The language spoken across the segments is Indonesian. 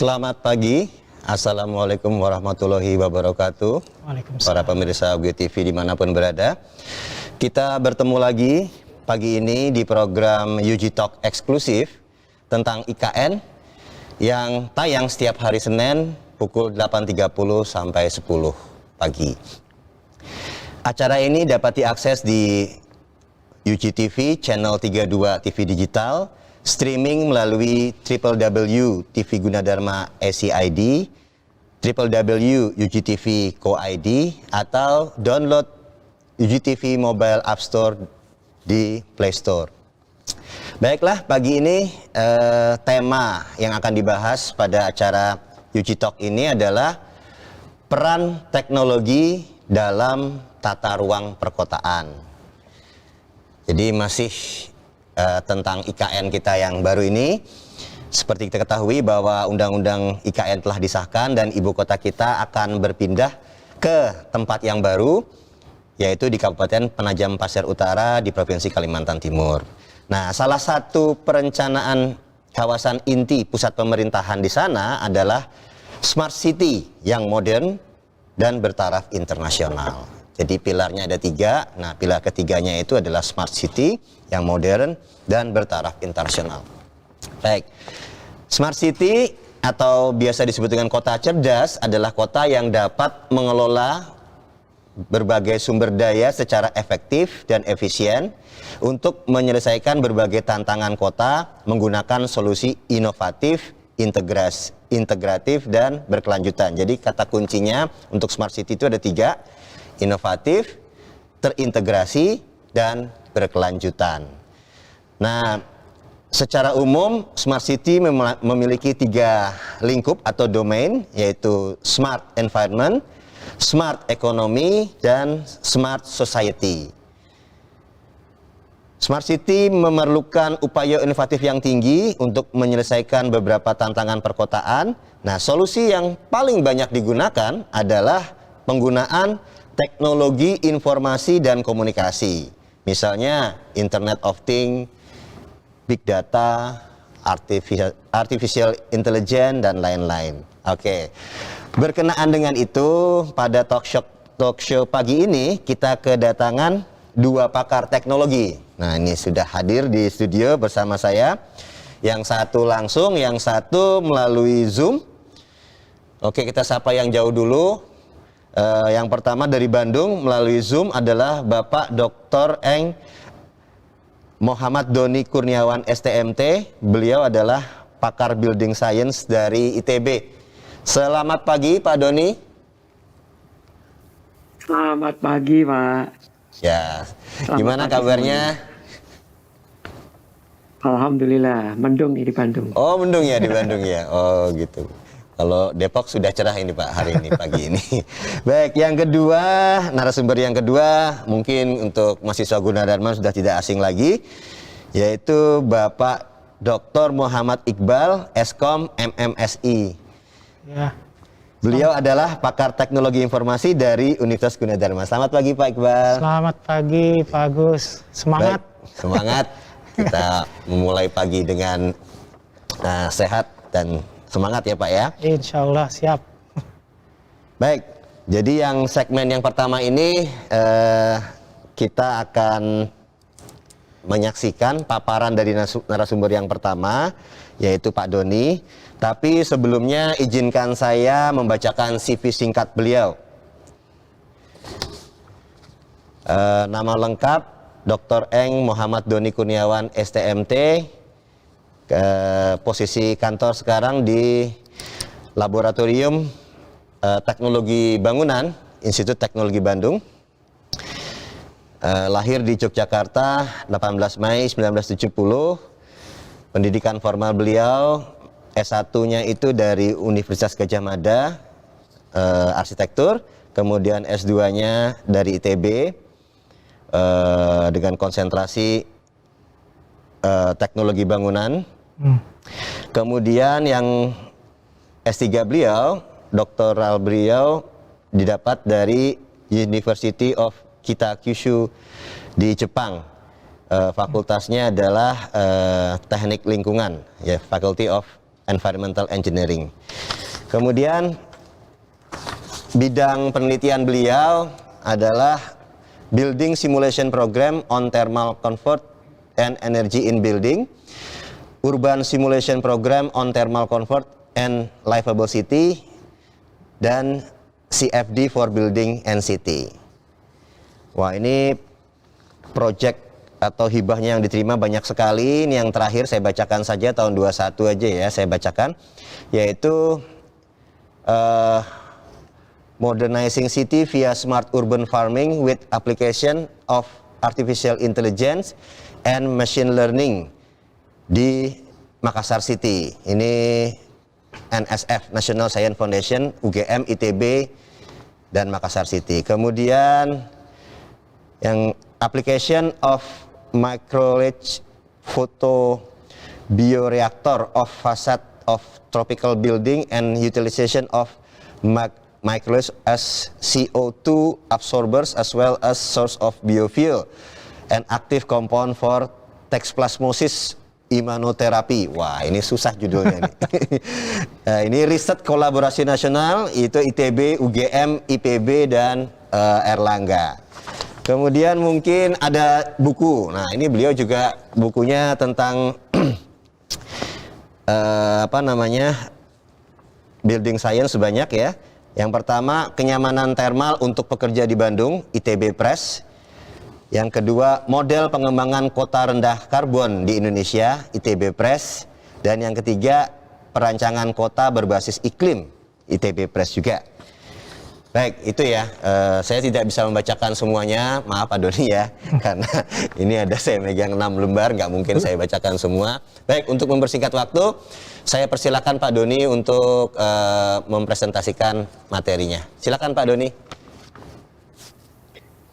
Selamat pagi, Assalamualaikum warahmatullahi wabarakatuh. Waalaikumsalam. Para pemirsa UG TV dimanapun berada, kita bertemu lagi pagi ini di program UG Talk eksklusif tentang IKN yang tayang setiap hari Senin pukul 8.30 sampai 10 pagi. Acara ini dapat diakses di UG TV channel 32 TV Digital, streaming melalui www.tvgunadharma.ac.id, www.ugtv.co.id, atau download UGTV Mobile App Store di Play Store. Baiklah, pagi ini tema yang akan dibahas pada acara UG Talk ini adalah peran teknologi dalam tata ruang perkotaan. Jadi masih tentang IKN kita yang baru ini. Seperti kita ketahui bahwa Undang-Undang IKN telah disahkan dan ibu kota kita akan berpindah ke tempat yang baru, yaitu di Kabupaten Penajam Pasir Utara di Provinsi Kalimantan Timur. Nah, salah satu perencanaan kawasan inti pusat pemerintahan di sana adalah Smart City yang modern dan bertaraf internasional. Jadi pilarnya ada 3. Nah, pilar ketiganya itu adalah Smart City yang modern dan bertaraf internasional. Baik, Smart City atau biasa disebut dengan kota cerdas adalah kota yang dapat mengelola berbagai sumber daya secara efektif dan efisien untuk menyelesaikan berbagai tantangan kota menggunakan solusi inovatif, integratif, dan berkelanjutan. Jadi kata kuncinya untuk Smart City itu ada 3. Inovatif, terintegrasi, dan berkelanjutan. Nah, secara umum Smart City memiliki 3 lingkup atau domain, yaitu Smart Environment, Smart Economy, dan Smart Society. Smart City memerlukan upaya inovatif yang tinggi untuk menyelesaikan beberapa tantangan perkotaan. Nah, solusi yang paling banyak digunakan adalah penggunaan teknologi informasi dan komunikasi. Misalnya Internet of Things, Big Data, Artificial Intelligence, dan lain-lain. Oke. Berkenaan dengan itu, pada talk show pagi ini kita kedatangan 2 pakar teknologi. Nah, ini sudah hadir di studio bersama saya. Yang satu langsung, yang satu melalui Zoom. Oke, kita sapa yang jauh dulu. Yang pertama dari Bandung melalui Zoom adalah Bapak Dr. Eng Muhammad Doni Kurniawan STMT. Beliau adalah pakar Building Science dari ITB. Selamat pagi Pak Doni. Selamat pagi Pak. Ya, Selamat gimana pagi kabarnya? semuanya. Alhamdulillah, mendung di Bandung. Oh, mendung ya di Bandung ya. Oh, gitu. Kalau Depok sudah cerah ini Pak hari ini pagi ini. Baik, yang kedua, narasumber yang kedua mungkin untuk mahasiswa Gunadarma sudah tidak asing lagi, yaitu Bapak Dr. Muhammad Iqbal, Eskom MMSI. Ya. Beliau adalah pakar teknologi informasi dari Universitas Gunadarma. Selamat pagi Pak Iqbal. Selamat pagi Pak Agus. Semangat. Baik, semangat. Kita memulai pagi dengan sehat dan semangat ya Pak ya. Insya Allah siap. Baik, jadi yang segmen yang pertama ini kita akan menyaksikan paparan dari narasumber yang pertama, yaitu Pak Doni. Tapi sebelumnya izinkan saya membacakan CV singkat beliau. Nama lengkap Dr. Eng Muhammad Doni Kurniawan STMT. Posisi kantor sekarang di Laboratorium Teknologi Bangunan, Institut Teknologi Bandung. Lahir di Yogyakarta 18 Mei 1970. Pendidikan formal beliau S1-nya itu dari Universitas Gadjah Mada, arsitektur. Kemudian S2-nya dari ITB dengan konsentrasi teknologi bangunan. Kemudian yang S3 beliau, doktoral beliau didapat dari University of Kitakyushu di Jepang. Fakultasnya adalah teknik lingkungan, ya, Faculty of Environmental Engineering. Kemudian bidang penelitian beliau adalah Building Simulation Program on Thermal Comfort and Energy in Building, Urban Simulation Program on Thermal Comfort and Livable City, dan CFD for Building and City. Wah, ini project atau hibahnya yang diterima banyak sekali. Ini yang terakhir saya bacakan saja, tahun 21 aja ya saya bacakan, yaitu Modernizing City via Smart Urban Farming with Application of Artificial Intelligence and Machine Learning di Makassar City. Ini NSF, National Science Foundation, UGM, ITB, dan Makassar City. Kemudian yang Application of Microledge Photo Bioreactor of Facade of Tropical Building and Utilization of microledge as CO2 absorbers as well as source of biofuel and active compound for toxoplasmosis immunotherapy. Wah, ini susah judulnya nih. Nah, ini riset kolaborasi nasional, itu ITB, UGM, IPB, dan Erlangga. Kemudian mungkin ada buku. Nah, ini beliau juga bukunya tentang building science banyak ya. Yang pertama, kenyamanan termal untuk pekerja di Bandung, ITB Press. Yang kedua, model pengembangan kota rendah karbon di Indonesia, ITB Press. Dan yang ketiga, perancangan kota berbasis iklim, ITB Press juga. Baik, itu ya. Saya tidak bisa membacakan semuanya, maaf Pak Doni ya. Karena ini ada saya megang 6 lembar, nggak mungkin saya bacakan semua. Baik, untuk mempersingkat waktu, saya persilakan Pak Doni untuk mempresentasikan materinya. Silakan Pak Doni.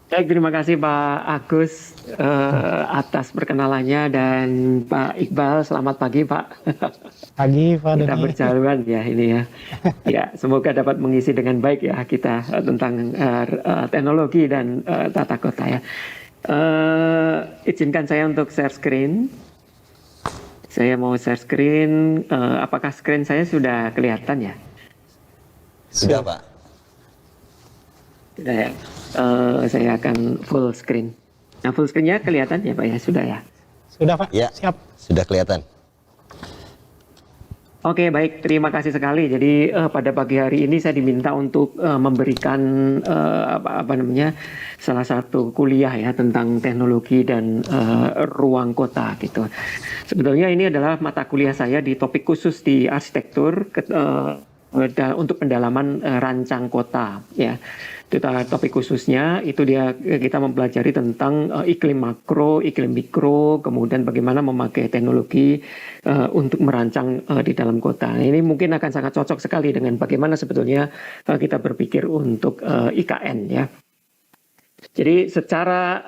Baik, terima kasih Pak Agus atas perkenalannya, dan Pak Iqbal, selamat pagi Pak. Pagi Pak Kita Doni. berjalan ya ini ya. Ya, semoga dapat mengisi dengan baik ya kita tentang teknologi dan tata kota ya. Izinkan saya untuk share screen. Saya mau share screen. Apakah screen saya sudah kelihatan ya? Sudah Pak. Sudah ya. Saya akan full screen. Nah, full screen-nya kelihatan ya Pak ya? Sudah ya? Sudah Pak, Ya, siap. sudah kelihatan. Oke, baik. Terima kasih sekali. Jadi pada pagi hari ini saya diminta untuk memberikan salah satu kuliah ya tentang teknologi dan ruang kota gitu. Sebetulnya ini adalah mata kuliah saya di topik khusus di arsitektur untuk pendalaman rancang kota ya. Topik khususnya itu kita mempelajari tentang iklim makro, iklim mikro, kemudian bagaimana memakai teknologi untuk merancang di dalam kota. Nah, ini mungkin akan sangat cocok sekali dengan bagaimana sebetulnya kita berpikir untuk IKN ya. Jadi secara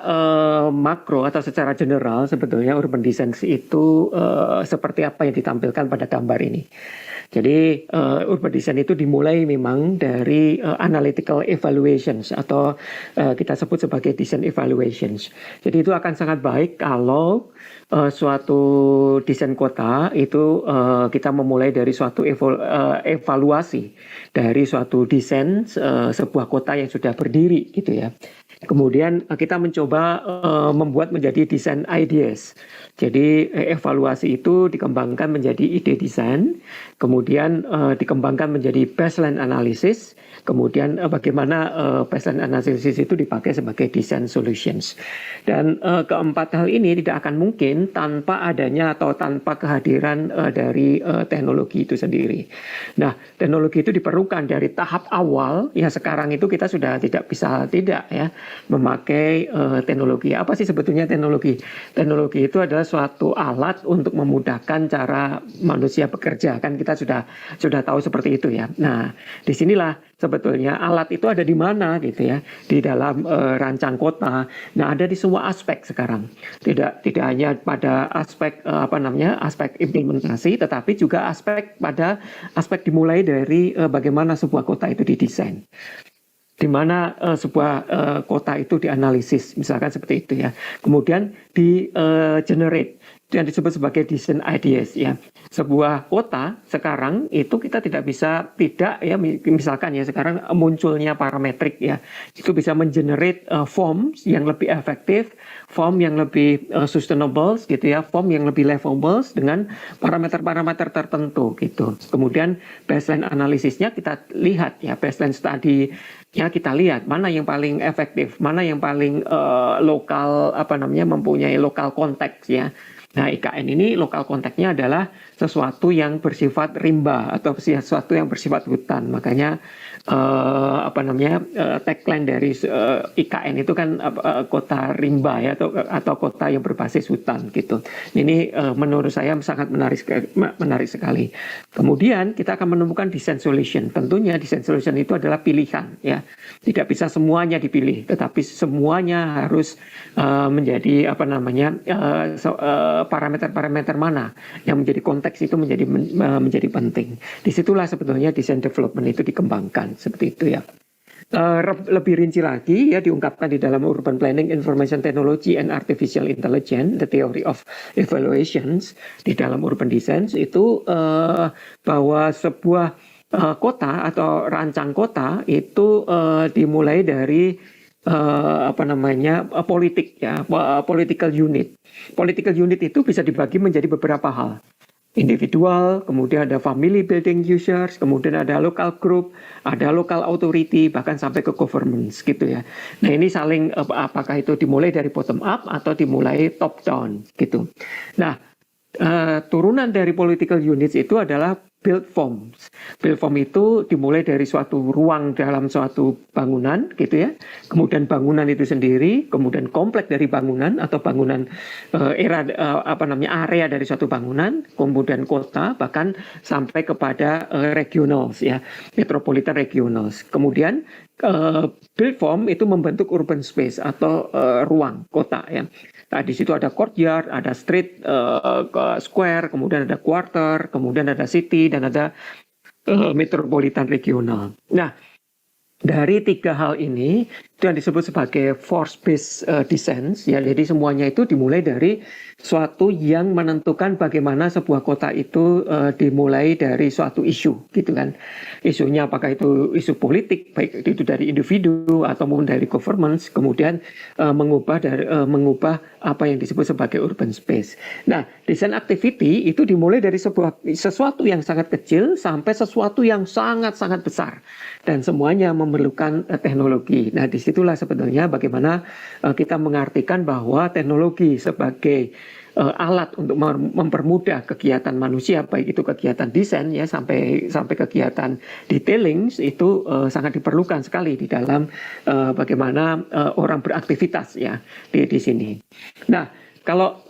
makro atau secara general sebetulnya urban design itu seperti apa yang ditampilkan pada gambar ini. Jadi urban design itu dimulai memang dari analytical evaluations atau kita sebut sebagai design evaluations. Jadi itu akan sangat baik kalau suatu desain kota itu kita memulai dari suatu evaluasi dari suatu desain sebuah kota yang sudah berdiri gitu ya. Kemudian kita mencoba membuat menjadi desain ideas. Jadi evaluasi itu dikembangkan menjadi ide desain, kemudian dikembangkan menjadi baseline analysis, kemudian bagaimana baseline analysis itu dipakai sebagai design solutions. Dan keempat hal ini tidak akan mungkin tanpa adanya atau tanpa kehadiran dari teknologi itu sendiri. Nah, teknologi itu diperlukan dari tahap awal. Ya sekarang itu kita sudah tidak bisa tidak ya memakai teknologi. Apa sih sebetulnya teknologi? Teknologi itu adalah suatu alat untuk memudahkan cara manusia bekerja. Kan kita sudah tahu seperti itu ya. Nah, disinilah sebetulnya alat itu ada di mana gitu ya, di dalam rancang kota. Nah, ada di semua aspek sekarang. Tidak hanya pada aspek aspek implementasi, tetapi juga aspek dimulai dari bagaimana sebuah kota itu didesain. Di mana sebuah kota itu dianalisis, misalkan seperti itu ya. Kemudian di generate. yang disebut sebagai design ideas ya. Sebuah kota sekarang itu kita tidak bisa tidak ya, misalkan ya sekarang munculnya parametrik ya, itu bisa mengenerate forms yang lebih efektif, form yang lebih sustainable gitu ya, form yang lebih livable dengan parameter-parameter tertentu gitu. Kemudian baseline analisisnya kita lihat ya, baseline study ya, kita lihat mana yang paling efektif, mana yang paling lokal mempunyai lokal konteks ya. Nah, IKN ini lokal konteksnya adalah sesuatu yang bersifat rimba atau sesuatu yang bersifat hutan. Makanya tagline dari IKN itu kan kota rimba ya, atau kota yang berbasis hutan gitu. Ini menurut saya sangat menarik sekali. Kemudian kita akan menemukan design solution. Tentunya design solution itu adalah pilihan ya. Tidak bisa semuanya dipilih, tetapi semuanya harus menjadi parameter-parameter mana yang menjadi konteks itu menjadi penting. Disitulah sebetulnya design development itu dikembangkan seperti itu ya. Lebih rinci lagi ya, diungkapkan di dalam Urban Planning, Information Technology and Artificial Intelligence, the Theory of Evaluations di dalam Urban Design itu bahwa sebuah kota atau rancang kota itu dimulai dari politik ya, political unit. Political unit itu bisa dibagi menjadi beberapa hal. Individual, kemudian ada family building users, kemudian ada local group, ada local authority, bahkan sampai ke governance gitu ya. Nah, ini saling apakah itu dimulai dari bottom up atau dimulai top down gitu. Nah, turunan dari political units itu adalah build forms. Build form itu dimulai dari suatu ruang dalam suatu bangunan gitu ya. Kemudian bangunan itu sendiri, kemudian kompleks dari bangunan atau bangunan area dari suatu bangunan, kemudian kota, bahkan sampai kepada regionals ya, metropolitan regionals. Kemudian build form itu membentuk urban space atau ruang kota ya. Nah, di situ ada courtyard, ada street, square, kemudian ada quarter, kemudian ada city, dan ada metropolitan regional. Nah, dari tiga hal ini itu yang disebut sebagai force-based design ya. Jadi semuanya itu dimulai dari suatu yang menentukan bagaimana sebuah kota itu dimulai dari suatu isu gitu kan. Isunya apakah itu isu politik, baik itu dari individu atau dari government, kemudian mengubah apa yang disebut sebagai urban space. Nah, design activity itu dimulai dari sesuatu yang sangat kecil sampai sesuatu yang sangat-sangat besar, dan semuanya memerlukan teknologi. Nah, disitulah sebetulnya bagaimana kita mengartikan bahwa teknologi sebagai alat untuk mempermudah kegiatan manusia, baik itu kegiatan desain ya sampai kegiatan detailing, itu sangat diperlukan sekali di dalam bagaimana orang beraktivitas ya di sini. Nah, kalau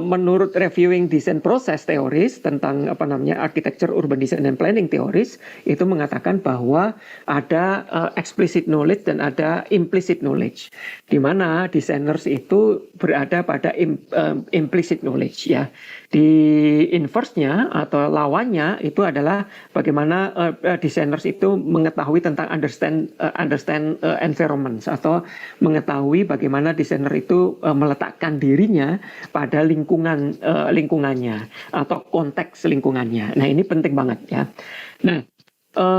menurut reviewing design process teoris tentang architecture, urban design and planning teoris, itu mengatakan bahwa ada explicit knowledge dan ada implicit knowledge, di mana designers itu berada pada implicit knowledge ya. Di inverse-nya atau lawannya itu adalah bagaimana designers itu mengetahui tentang understand environment, atau mengetahui bagaimana desainer itu meletakkan dirinya pada lingkungannya atau konteks lingkungannya. Nah, ini penting banget ya. Nah,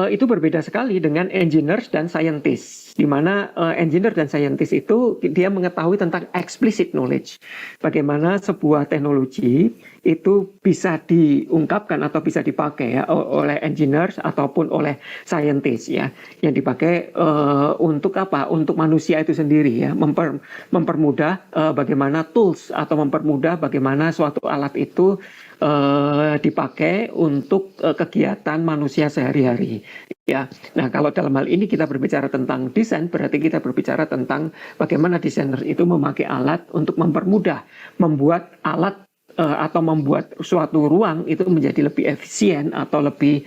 itu berbeda sekali dengan engineers dan scientists, di mana engineer dan scientist itu dia mengetahui tentang explicit knowledge, bagaimana sebuah teknologi itu bisa diungkapkan atau bisa dipakai ya oleh engineers ataupun oleh scientist ya, yang dipakai untuk apa? Untuk manusia itu sendiri ya, mempermudah bagaimana tools atau mempermudah bagaimana suatu alat itu dipakai untuk kegiatan manusia sehari-hari ya. Nah, kalau dalam hal ini kita berbicara tentang desain, berarti kita berbicara tentang bagaimana desainer itu memakai alat untuk mempermudah membuat alat atau membuat suatu ruang itu menjadi lebih efisien atau lebih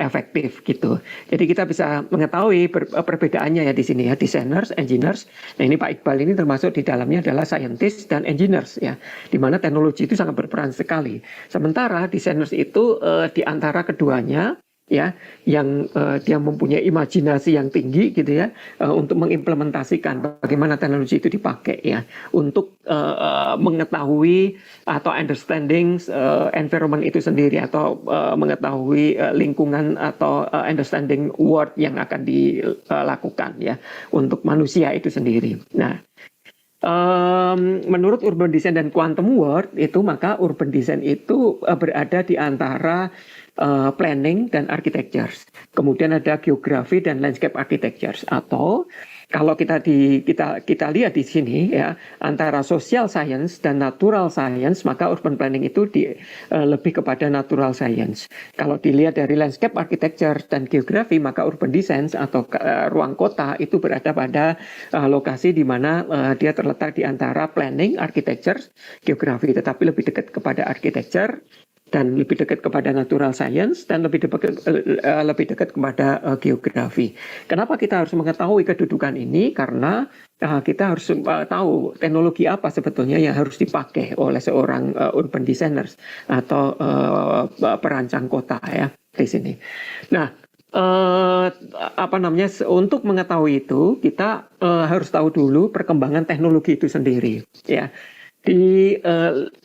efektif gitu. Jadi kita bisa mengetahui perbedaannya ya di sini ya, designers, engineers. Nah, ini Pak Iqbal ini termasuk di dalamnya adalah scientist dan engineers ya, di mana teknologi itu sangat berperan sekali. Sementara designers itu di antara keduanya ya, yang dia mempunyai imajinasi yang tinggi gitu ya, untuk mengimplementasikan bagaimana teknologi itu dipakai ya untuk mengetahui atau understanding environment itu sendiri, atau mengetahui lingkungan, atau understanding world yang akan dilakukan ya untuk manusia itu sendiri. Nah, menurut urban design dan quantum world itu, maka urban design itu berada di antara planning dan architecture. Kemudian ada geografi dan landscape architecture. Atau kalau kita lihat di sini ya, antara social science dan natural science, maka urban planning itu lebih kepada natural science. Kalau dilihat dari landscape architecture dan geografi, maka urban design atau ruang kota itu berada pada lokasi di mana dia terletak di antara planning, architecture, geografi, tetapi lebih dekat kepada architecture dan lebih dekat kepada natural science, dan lebih dekat kepada geografi. Kenapa kita harus mengetahui kedudukan ini? Karena kita harus tahu teknologi apa sebetulnya yang harus dipakai oleh seorang urban designers atau perancang kota ya di sini. Nah, untuk mengetahui itu kita harus tahu dulu perkembangan teknologi itu sendiri ya di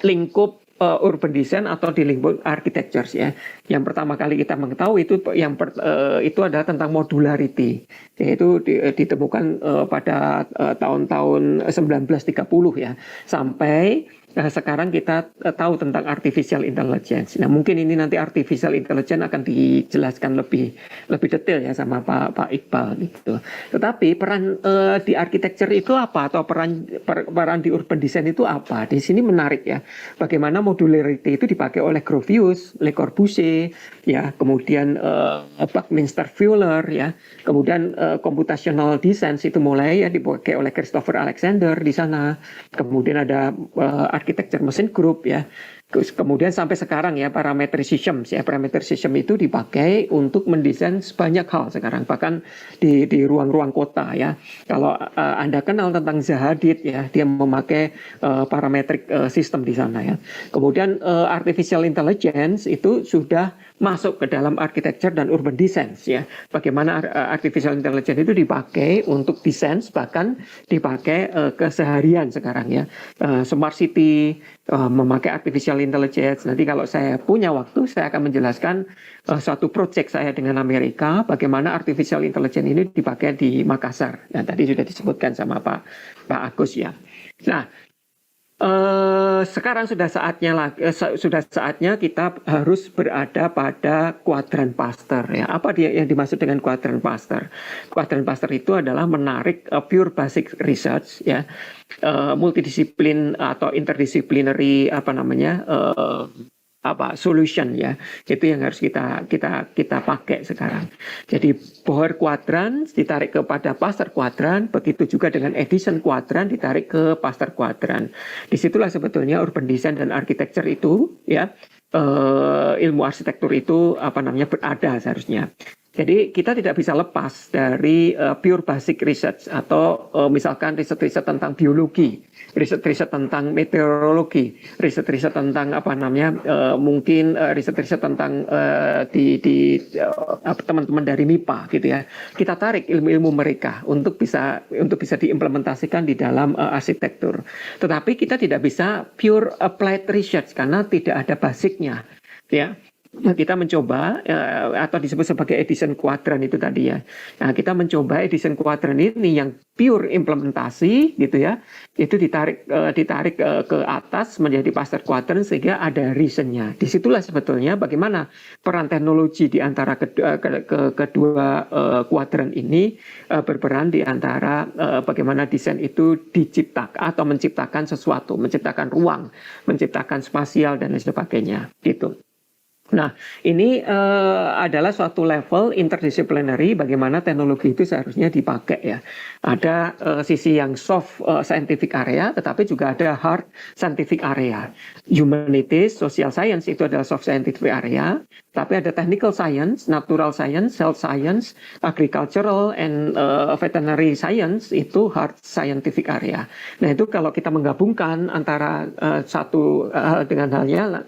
lingkup urban design atau di lingkup architecture ya. Yang pertama kali kita mengetahui itu itu adalah tentang modularity, yaitu ditemukan pada tahun-tahun 1930 ya, sampai sekarang kita tahu tentang artificial intelligence. Nah, mungkin ini nanti artificial intelligence akan dijelaskan lebih detail ya sama Pak Iqbal gitu. Tetapi peran di architecture itu apa, atau peran di urban design itu apa? Di sini menarik ya. Bagaimana modularity itu dipakai oleh Gropius, Le Corbusier, ya, kemudian Buckminster Fuller ya. Kemudian computational design itu mulai ya dipakai oleh Christopher Alexander di sana. Kemudian ada architecture machine group ya. Kemudian sampai sekarang ya parametricism ya, parametricism itu dipakai untuk mendesain banyak hal sekarang, bahkan di ruang-ruang kota ya. Kalau Anda kenal tentang Zaha Hadid ya, dia memakai parametric system di sana ya. Kemudian artificial intelligence itu sudah masuk ke dalam architecture dan urban design ya. Bagaimana artificial intelligence itu dipakai untuk desain, bahkan dipakai keseharian sekarang ya. Smart city memakai artificial intelligence. Nanti kalau saya punya waktu, saya akan menjelaskan suatu proyek saya dengan Amerika, bagaimana artificial intelligence ini dipakai di Makassar. Yang tadi sudah disebutkan sama Pak Agus ya. Nah, sekarang sudah saatnya kita harus berada pada kuadran Pasteur ya. Apa dia yang dimaksud dengan kuadran Pasteur? Kuadran Pasteur itu adalah menarik pure basic research ya, multidisiplin atau interdisciplinary solution ya, itu yang harus kita pakai sekarang. Jadi Bohr kuadran ditarik kepada Pasteur kuadran, begitu juga dengan Edison kuadran ditarik ke Pasteur kuadran. Disitulah sebetulnya urban design dan architecture itu ya, ilmu arsitektur itu berada seharusnya. Jadi kita tidak bisa lepas dari pure basic research, atau misalkan riset-riset tentang biologi, riset-riset tentang meteorologi, riset-riset tentang mungkin riset-riset tentang teman-teman dari MIPA gitu ya. Kita tarik ilmu-ilmu mereka untuk bisa diimplementasikan di dalam arsitektur. Tetapi kita tidak bisa pure applied research karena tidak ada basicnya ya. Kita mencoba atau disebut sebagai Edison Quadrant itu tadi ya. Nah, kita mencoba Edison Quadrant ini yang pure implementasi gitu ya. Itu ditarik ke atas menjadi Pasteur Quadrant sehingga ada reasonnya. Disitulah sebetulnya bagaimana peran teknologi di antara kedua kuadran ini berperan di antara bagaimana desain itu diciptakan atau menciptakan sesuatu, menciptakan ruang, menciptakan spasial dan lain sebagainya gitu. Nah, ini adalah suatu level interdisciplinary bagaimana teknologi itu seharusnya dipakai ya. Ada sisi yang soft scientific area, tetapi juga ada hard scientific area. Humanities, social science itu adalah soft scientific area, tapi ada technical science, natural science, health science, agricultural, and veterinary science itu hard scientific area. Nah, itu kalau kita menggabungkan antara satu dengan halnya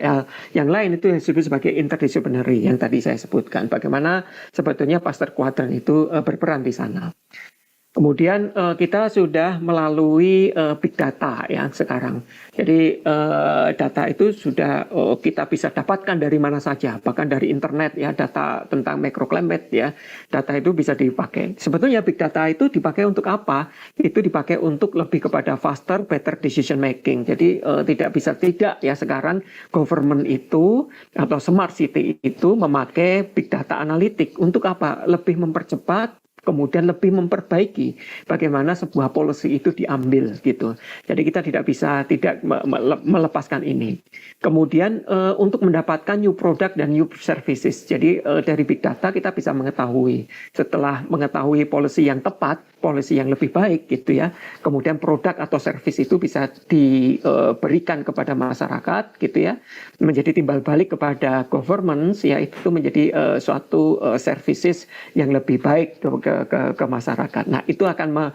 yang lain itu yang disebut sebagai interdisciplinary yang tadi saya sebutkan. Bagaimana sebetulnya Pasteur Quadrant itu berperan di sana. Kemudian kita sudah melalui big data ya sekarang. Jadi data itu sudah kita bisa dapatkan dari mana saja, bahkan dari internet ya, data tentang microclimate ya. Data itu bisa dipakai. Sebetulnya big data itu dipakai untuk apa? Itu dipakai untuk lebih kepada faster, better decision making. Jadi tidak bisa tidak ya sekarang government itu atau smart city itu memakai big data analitik untuk apa? Lebih mempercepat, kemudian lebih memperbaiki bagaimana sebuah policy itu diambil gitu. Jadi kita tidak bisa tidak melepaskan ini. Kemudian untuk mendapatkan new product dan new services. Jadi dari big data kita bisa mengetahui, setelah mengetahui policy yang tepat, policy yang lebih baik gitu ya. Kemudian produk atau service itu bisa diberikan kepada masyarakat gitu ya. Menjadi timbal balik kepada governance ya, itu menjadi suatu services yang lebih baik ke masyarakat. Nah, itu akan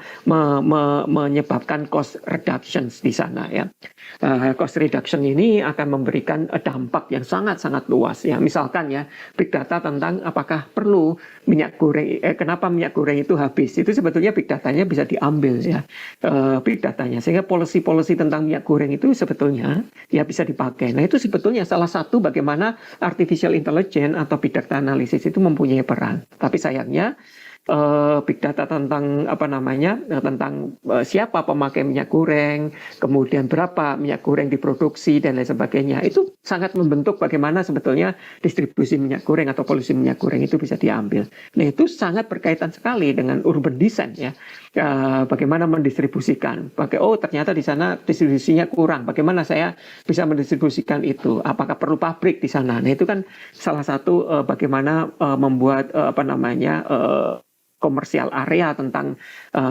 menyebabkan cost reductions di sana ya. Cost reduction ini akan memberikan dampak yang sangat-sangat luas ya. Misalkan ya, big data tentang apakah perlu minyak goreng, kenapa minyak goreng itu habis. Itu sebetulnya big datanya bisa diambil ya. Big datanya, sehingga policy-policy tentang minyak goreng itu sebetulnya ya bisa dipakai. Nah, itu sebetulnya salah satu bagaimana artificial intelligence atau big data analysis itu mempunyai peran. Tapi sayangnya big data tentang tentang siapa pemakai minyak goreng, kemudian berapa minyak goreng diproduksi dan lain sebagainya, itu sangat membentuk bagaimana sebetulnya distribusi minyak goreng atau polusi minyak goreng itu bisa diambil. Nah, itu sangat berkaitan sekali dengan urban design ya. Bagaimana mendistribusikan, ternyata di sana distribusinya kurang, bagaimana saya bisa mendistribusikan itu, apakah perlu pabrik di sana. Nah, itu kan salah satu bagaimana membuat komersial area tentang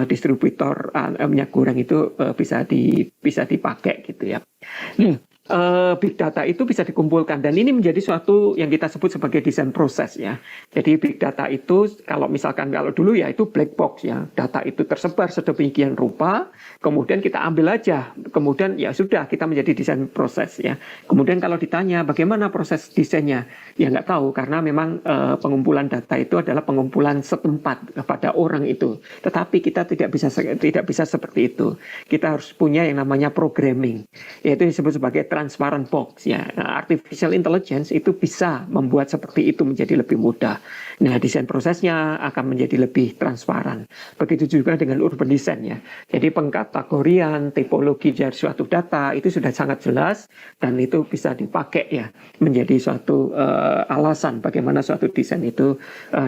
distributor minyak goreng itu bisa dipakai gitu ya. Big data itu bisa dikumpulkan dan ini menjadi suatu yang kita sebut sebagai design proses ya. Jadi big data itu kalau dulu ya itu black box ya, data itu tersebar sedemikian rupa, kemudian kita ambil aja, kemudian ya sudah kita menjadi design proses ya. Kemudian kalau ditanya bagaimana proses desainnya, ya nggak tahu karena memang pengumpulan data itu adalah pengumpulan setempat kepada orang itu. Tetapi kita tidak bisa seperti itu. Kita harus punya yang namanya programming, yaitu disebut sebagai transparent box ya. Artificial intelligence itu bisa membuat seperti itu menjadi lebih mudah. Nah, desain prosesnya akan menjadi lebih transparan. Begitu juga dengan urban design ya. Jadi pengkategorian tipologi dari suatu data itu sudah sangat jelas dan itu bisa dipakai ya menjadi suatu alasan bagaimana suatu desain itu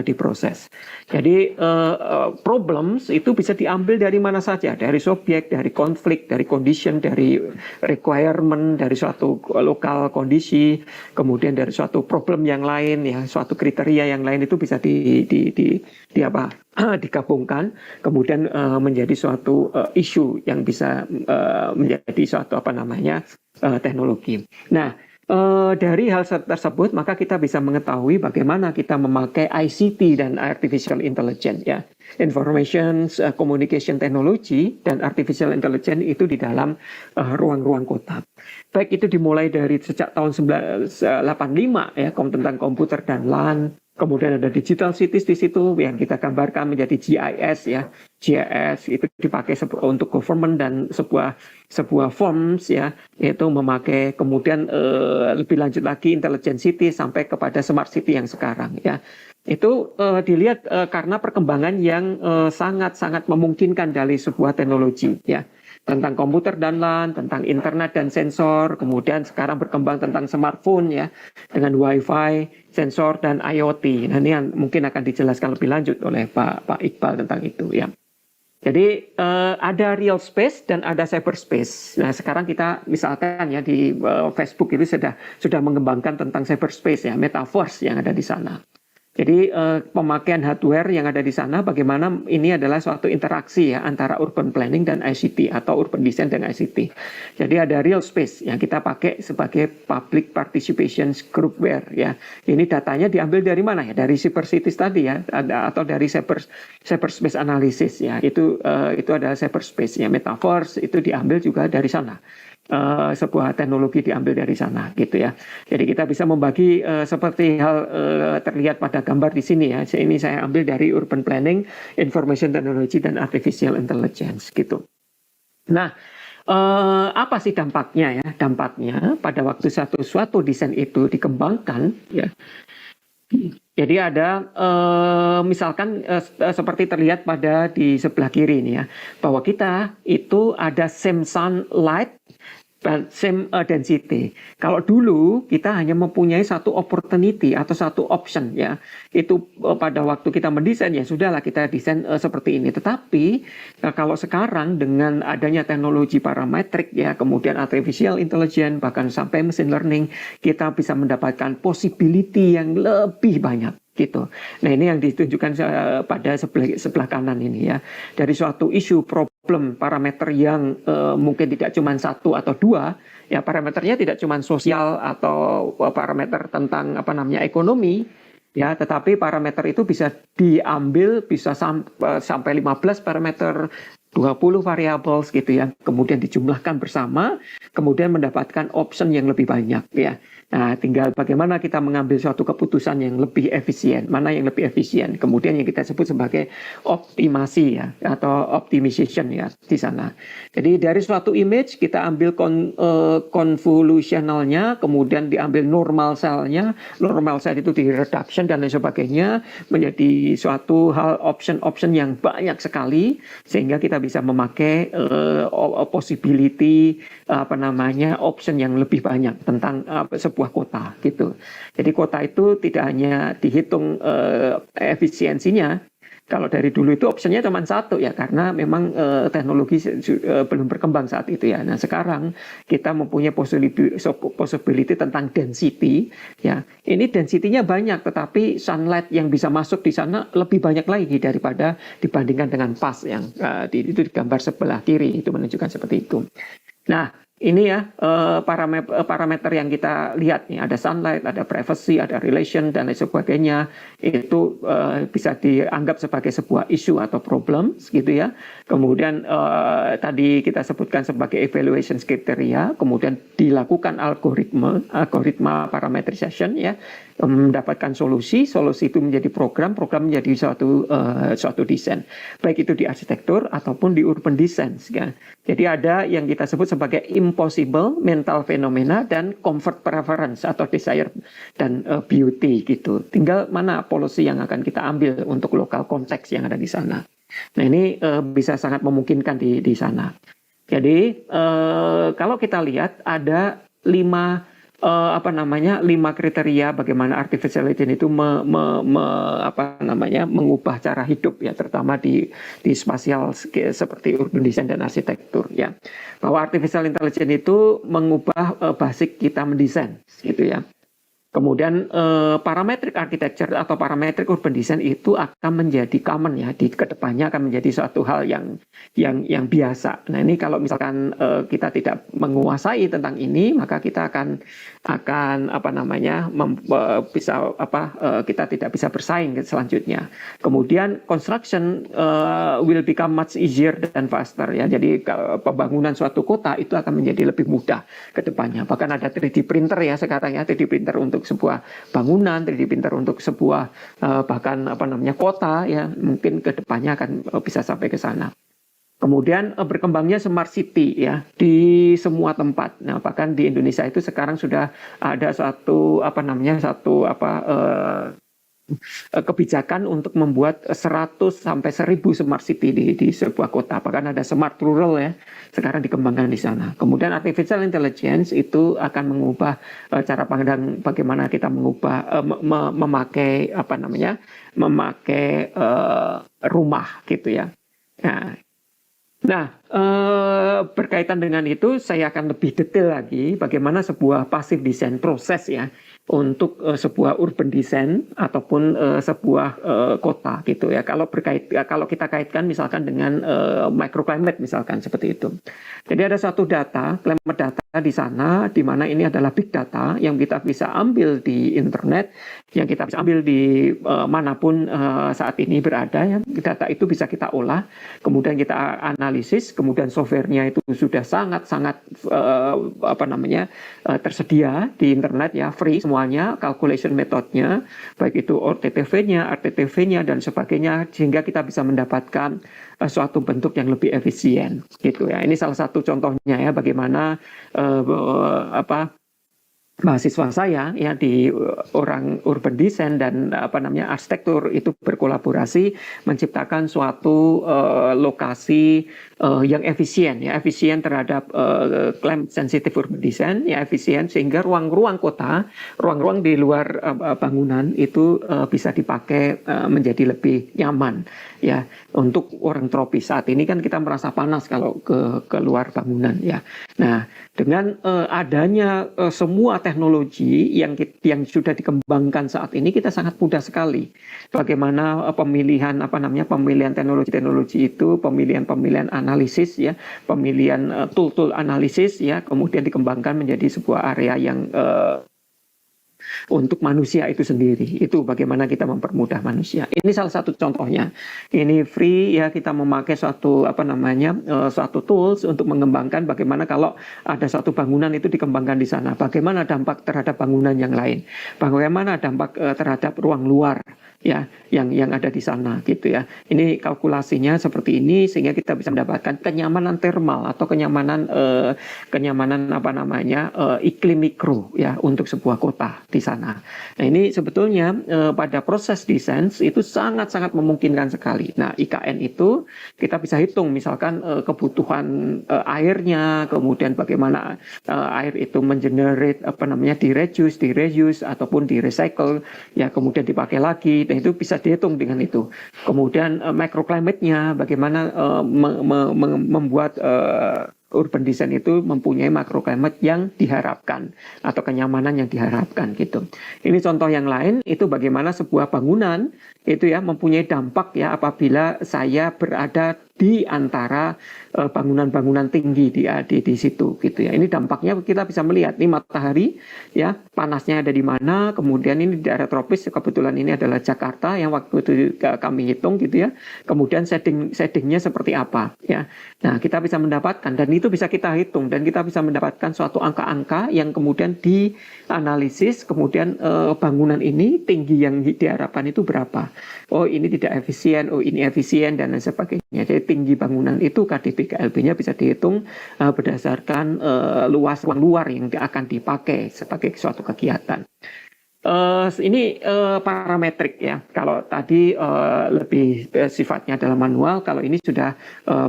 diproses. Jadi problems itu bisa diambil dari mana saja, dari subjek, dari konflik, dari condition, dari requirement, dari suatu lokal kondisi, kemudian dari suatu problem yang lain ya, suatu kriteria yang lain itu bisa digabungkan, kemudian menjadi suatu isu yang bisa menjadi suatu teknologi. Nah, dari hal tersebut maka kita bisa mengetahui bagaimana kita memakai ICT dan artificial intelligence ya, information communication technology dan artificial intelligence itu di dalam ruang-ruang kota. Baik itu dimulai dari sejak tahun 1985 ya, tentang komputer dan LAN. Kemudian ada digital cities di situ yang kita gambarkan menjadi GIS ya. GIS itu dipakai untuk government dan sebuah forms ya, yaitu memakai kemudian lebih lanjut lagi intelligent city sampai kepada smart city yang sekarang ya. Itu dilihat karena perkembangan yang sangat-sangat memungkinkan dari sebuah teknologi ya. Tentang komputer dan LAN, tentang internet dan sensor, kemudian sekarang berkembang tentang smartphone ya, dengan wifi, sensor dan IoT. Nah, ini yang mungkin akan dijelaskan lebih lanjut oleh Pak Iqbal tentang itu ya. Jadi ada real space dan ada cyberspace. Nah, sekarang kita misalkan ya di Facebook itu sudah mengembangkan tentang cyberspace ya, metaverse yang ada di sana. Jadi pemakaian hardware yang ada di sana bagaimana ini adalah suatu interaksi ya antara urban planning dan ICT atau urban design dan ICT. Jadi ada real space yang kita pakai sebagai public participation groupware ya. Ini datanya diambil dari mana ya? Dari cybercities tadi ya, atau dari cyberspace analysis ya. Itu adalah cyberspace ya. Metaverse itu diambil juga dari sana. sebuah teknologi diambil dari sana gitu ya. Jadi kita bisa membagi seperti hal terlihat pada gambar di sini ya. Ini saya ambil dari urban planning, information technology dan artificial intelligence gitu. Nah, apa sih dampaknya ya? Dampaknya pada waktu suatu desain itu dikembangkan ya. Jadi ada misalkan seperti terlihat pada di sebelah kiri ini ya, bahwa kita itu ada same sunlight dan same density. Kalau dulu kita hanya mempunyai satu opportunity atau satu option ya, itu pada waktu kita mendesain ya sudahlah kita desain seperti ini. Tetapi kalau sekarang dengan adanya teknologi parametrik ya, kemudian artificial intelligence bahkan sampai machine learning, kita bisa mendapatkan possibility yang lebih banyak gitu. Nah ini yang ditunjukkan pada sebelah kanan ini ya, dari suatu isu problem parameter yang mungkin tidak cuma satu atau dua ya, parameternya tidak cuma sosial atau parameter tentang apa namanya ekonomi ya, tetapi parameter itu bisa diambil bisa sampai 15 parameter, 20 variables gitu ya, kemudian dijumlahkan bersama, kemudian mendapatkan option yang lebih banyak ya. Nah, tinggal bagaimana kita mengambil suatu keputusan yang lebih efisien, mana yang lebih efisien. Kemudian yang kita sebut sebagai optimasi ya, atau optimization ya di sana. Jadi dari suatu image kita ambil convolutionalnya, kemudian diambil normal cell-nya, normal cell itu di reduction dan lain sebagainya, menjadi suatu hal option-option yang banyak sekali, sehingga kita bisa memakai possibility apa namanya option yang lebih banyak tentang sebuah kota gitu. Jadi kota itu tidak hanya dihitung efisiensinya. Kalau dari dulu itu optionnya cuma satu ya, karena memang teknologi belum berkembang saat itu ya. Nah sekarang kita mempunyai possibility tentang density ya. Ini density-nya banyak, tetapi sunlight yang bisa masuk di sana lebih banyak lagi daripada dibandingkan dengan pas yang itu di gambar sebelah kiri itu menunjukkan seperti itu. Nah ini ya parameter yang kita lihat nih, ada sunlight, ada privacy, ada relation dan lain sebagainya. Itu bisa dianggap sebagai sebuah isu atau problem gitu ya. Kemudian tadi kita sebutkan sebagai evaluation criteria, kemudian dilakukan algoritma parameterization ya, mendapatkan solusi itu menjadi program menjadi suatu desain, baik itu di arsitektur ataupun di urban design ya. Jadi ada yang kita sebut sebagai impossible mental phenomena dan comfort preference atau desire dan beauty gitu. Tinggal mana policy yang akan kita ambil untuk lokal konteks yang ada di sana. Nah ini bisa sangat memungkinkan di sana. Jadi kalau kita lihat ada 5 kriteria bagaimana artificial intelligence itu mengubah cara hidup ya, terutama di spasial seperti urban design dan arsitektur ya. Bahwa artificial intelligence itu mengubah basic kita mendesain gitu ya. Kemudian parametric architecture atau parametric urban design itu akan menjadi common ya, di kedepannya akan menjadi suatu hal yang biasa. Nah ini kalau misalkan kita tidak menguasai tentang ini, maka kita akan kita tidak bisa bersaing selanjutnya. Kemudian construction will become much easier dan faster ya. Jadi pembangunan suatu kota itu akan menjadi lebih mudah kedepannya. Bahkan ada 3D printer ya sekarang ya, 3D printer untuk sebuah bangunan, 3D printer untuk sebuah bahkan kota ya, mungkin kedepannya akan bisa sampai ke sana. Kemudian berkembangnya smart city ya di semua tempat. Nah bahkan di Indonesia itu sekarang sudah ada kebijakan untuk membuat 100 sampai 1000 smart city di sebuah kota. Bahkan ada smart rural ya, sekarang dikembangkan di sana. Kemudian artificial intelligence itu akan mengubah cara pandang bagaimana kita memakai rumah gitu ya. Nah, berkaitan dengan itu saya akan lebih detail lagi bagaimana sebuah passive design proses ya untuk sebuah urban design ataupun sebuah kota gitu ya. Kalau kita kaitkan misalkan dengan microclimate misalkan seperti itu. Jadi ada satu data, climate data di sana, di mana ini adalah big data yang kita bisa ambil di internet, yang kita bisa ambil di manapun saat ini berada ya. Data itu bisa kita olah, kemudian kita analisis, kemudian softwarenya itu sudah sangat-sangat tersedia di internet ya, free semuanya, calculation methodnya, baik itu ORTTV-nya, RTTV-nya dan sebagainya, sehingga kita bisa mendapatkan suatu bentuk yang lebih efisien gitu ya. Ini salah satu contohnya ya, bagaimana mahasiswa saya ya di orang urban design dan arsitektur itu berkolaborasi menciptakan suatu lokasi yang efisien ya, efisien terhadap climate sensitive urban design ya, efisien sehingga ruang-ruang kota, ruang-ruang di luar bangunan itu bisa dipakai menjadi lebih nyaman ya untuk orang tropis. Saat ini kan kita merasa panas kalau ke luar bangunan ya. Nah, dengan adanya semua teknologi yang sudah dikembangkan saat ini, kita sangat mudah sekali bagaimana pemilihan teknologi-teknologi itu, pemilihan analisis ya, pemilihan tool-tool analisis ya, kemudian dikembangkan menjadi sebuah area yang untuk manusia itu sendiri. Itu bagaimana kita mempermudah manusia. Ini salah satu contohnya. Ini free ya, kita memakai suatu tools untuk mengembangkan bagaimana kalau ada suatu bangunan itu dikembangkan di sana. Bagaimana dampak terhadap bangunan yang lain. Bagaimana dampak terhadap ruang luar ya yang ada di sana gitu ya. Ini kalkulasinya seperti ini sehingga kita bisa mendapatkan kenyamanan thermal atau kenyamanan iklim mikro ya untuk sebuah kota di sana. Nah, ini sebetulnya pada proses desain itu sangat-sangat memungkinkan sekali. Nah, IKN itu kita bisa hitung misalkan kebutuhan airnya, kemudian bagaimana air itu mengenerate di reuse ataupun di recycle ya, kemudian dipakai lagi. Dan itu bisa dihitung dengan itu. Kemudian microclimate-nya bagaimana membuat urban design itu mempunyai microclimate yang diharapkan atau kenyamanan yang diharapkan gitu. Ini contoh yang lain itu bagaimana sebuah bangunan itu ya mempunyai dampak ya apabila saya berada di antara bangunan-bangunan tinggi di situ gitu ya. Ini dampaknya kita bisa melihat ini matahari ya, panasnya ada di mana, kemudian ini di daerah tropis, kebetulan ini adalah Jakarta yang waktu itu kami hitung gitu ya. Kemudian settingnya seperti apa ya. Nah, kita bisa mendapatkan dan itu bisa kita hitung dan kita bisa mendapatkan suatu angka-angka yang kemudian dianalisis, kemudian bangunan ini tinggi yang diharapkan itu berapa. Oh, ini tidak efisien, oh ini efisien dan lain sebagainya. Jadi tinggi bangunan itu KDP KLB-nya bisa dihitung berdasarkan luas ruang luar yang akan dipakai sebagai suatu kegiatan. Ini parametrik ya. Kalau tadi lebih sifatnya adalah manual, kalau ini sudah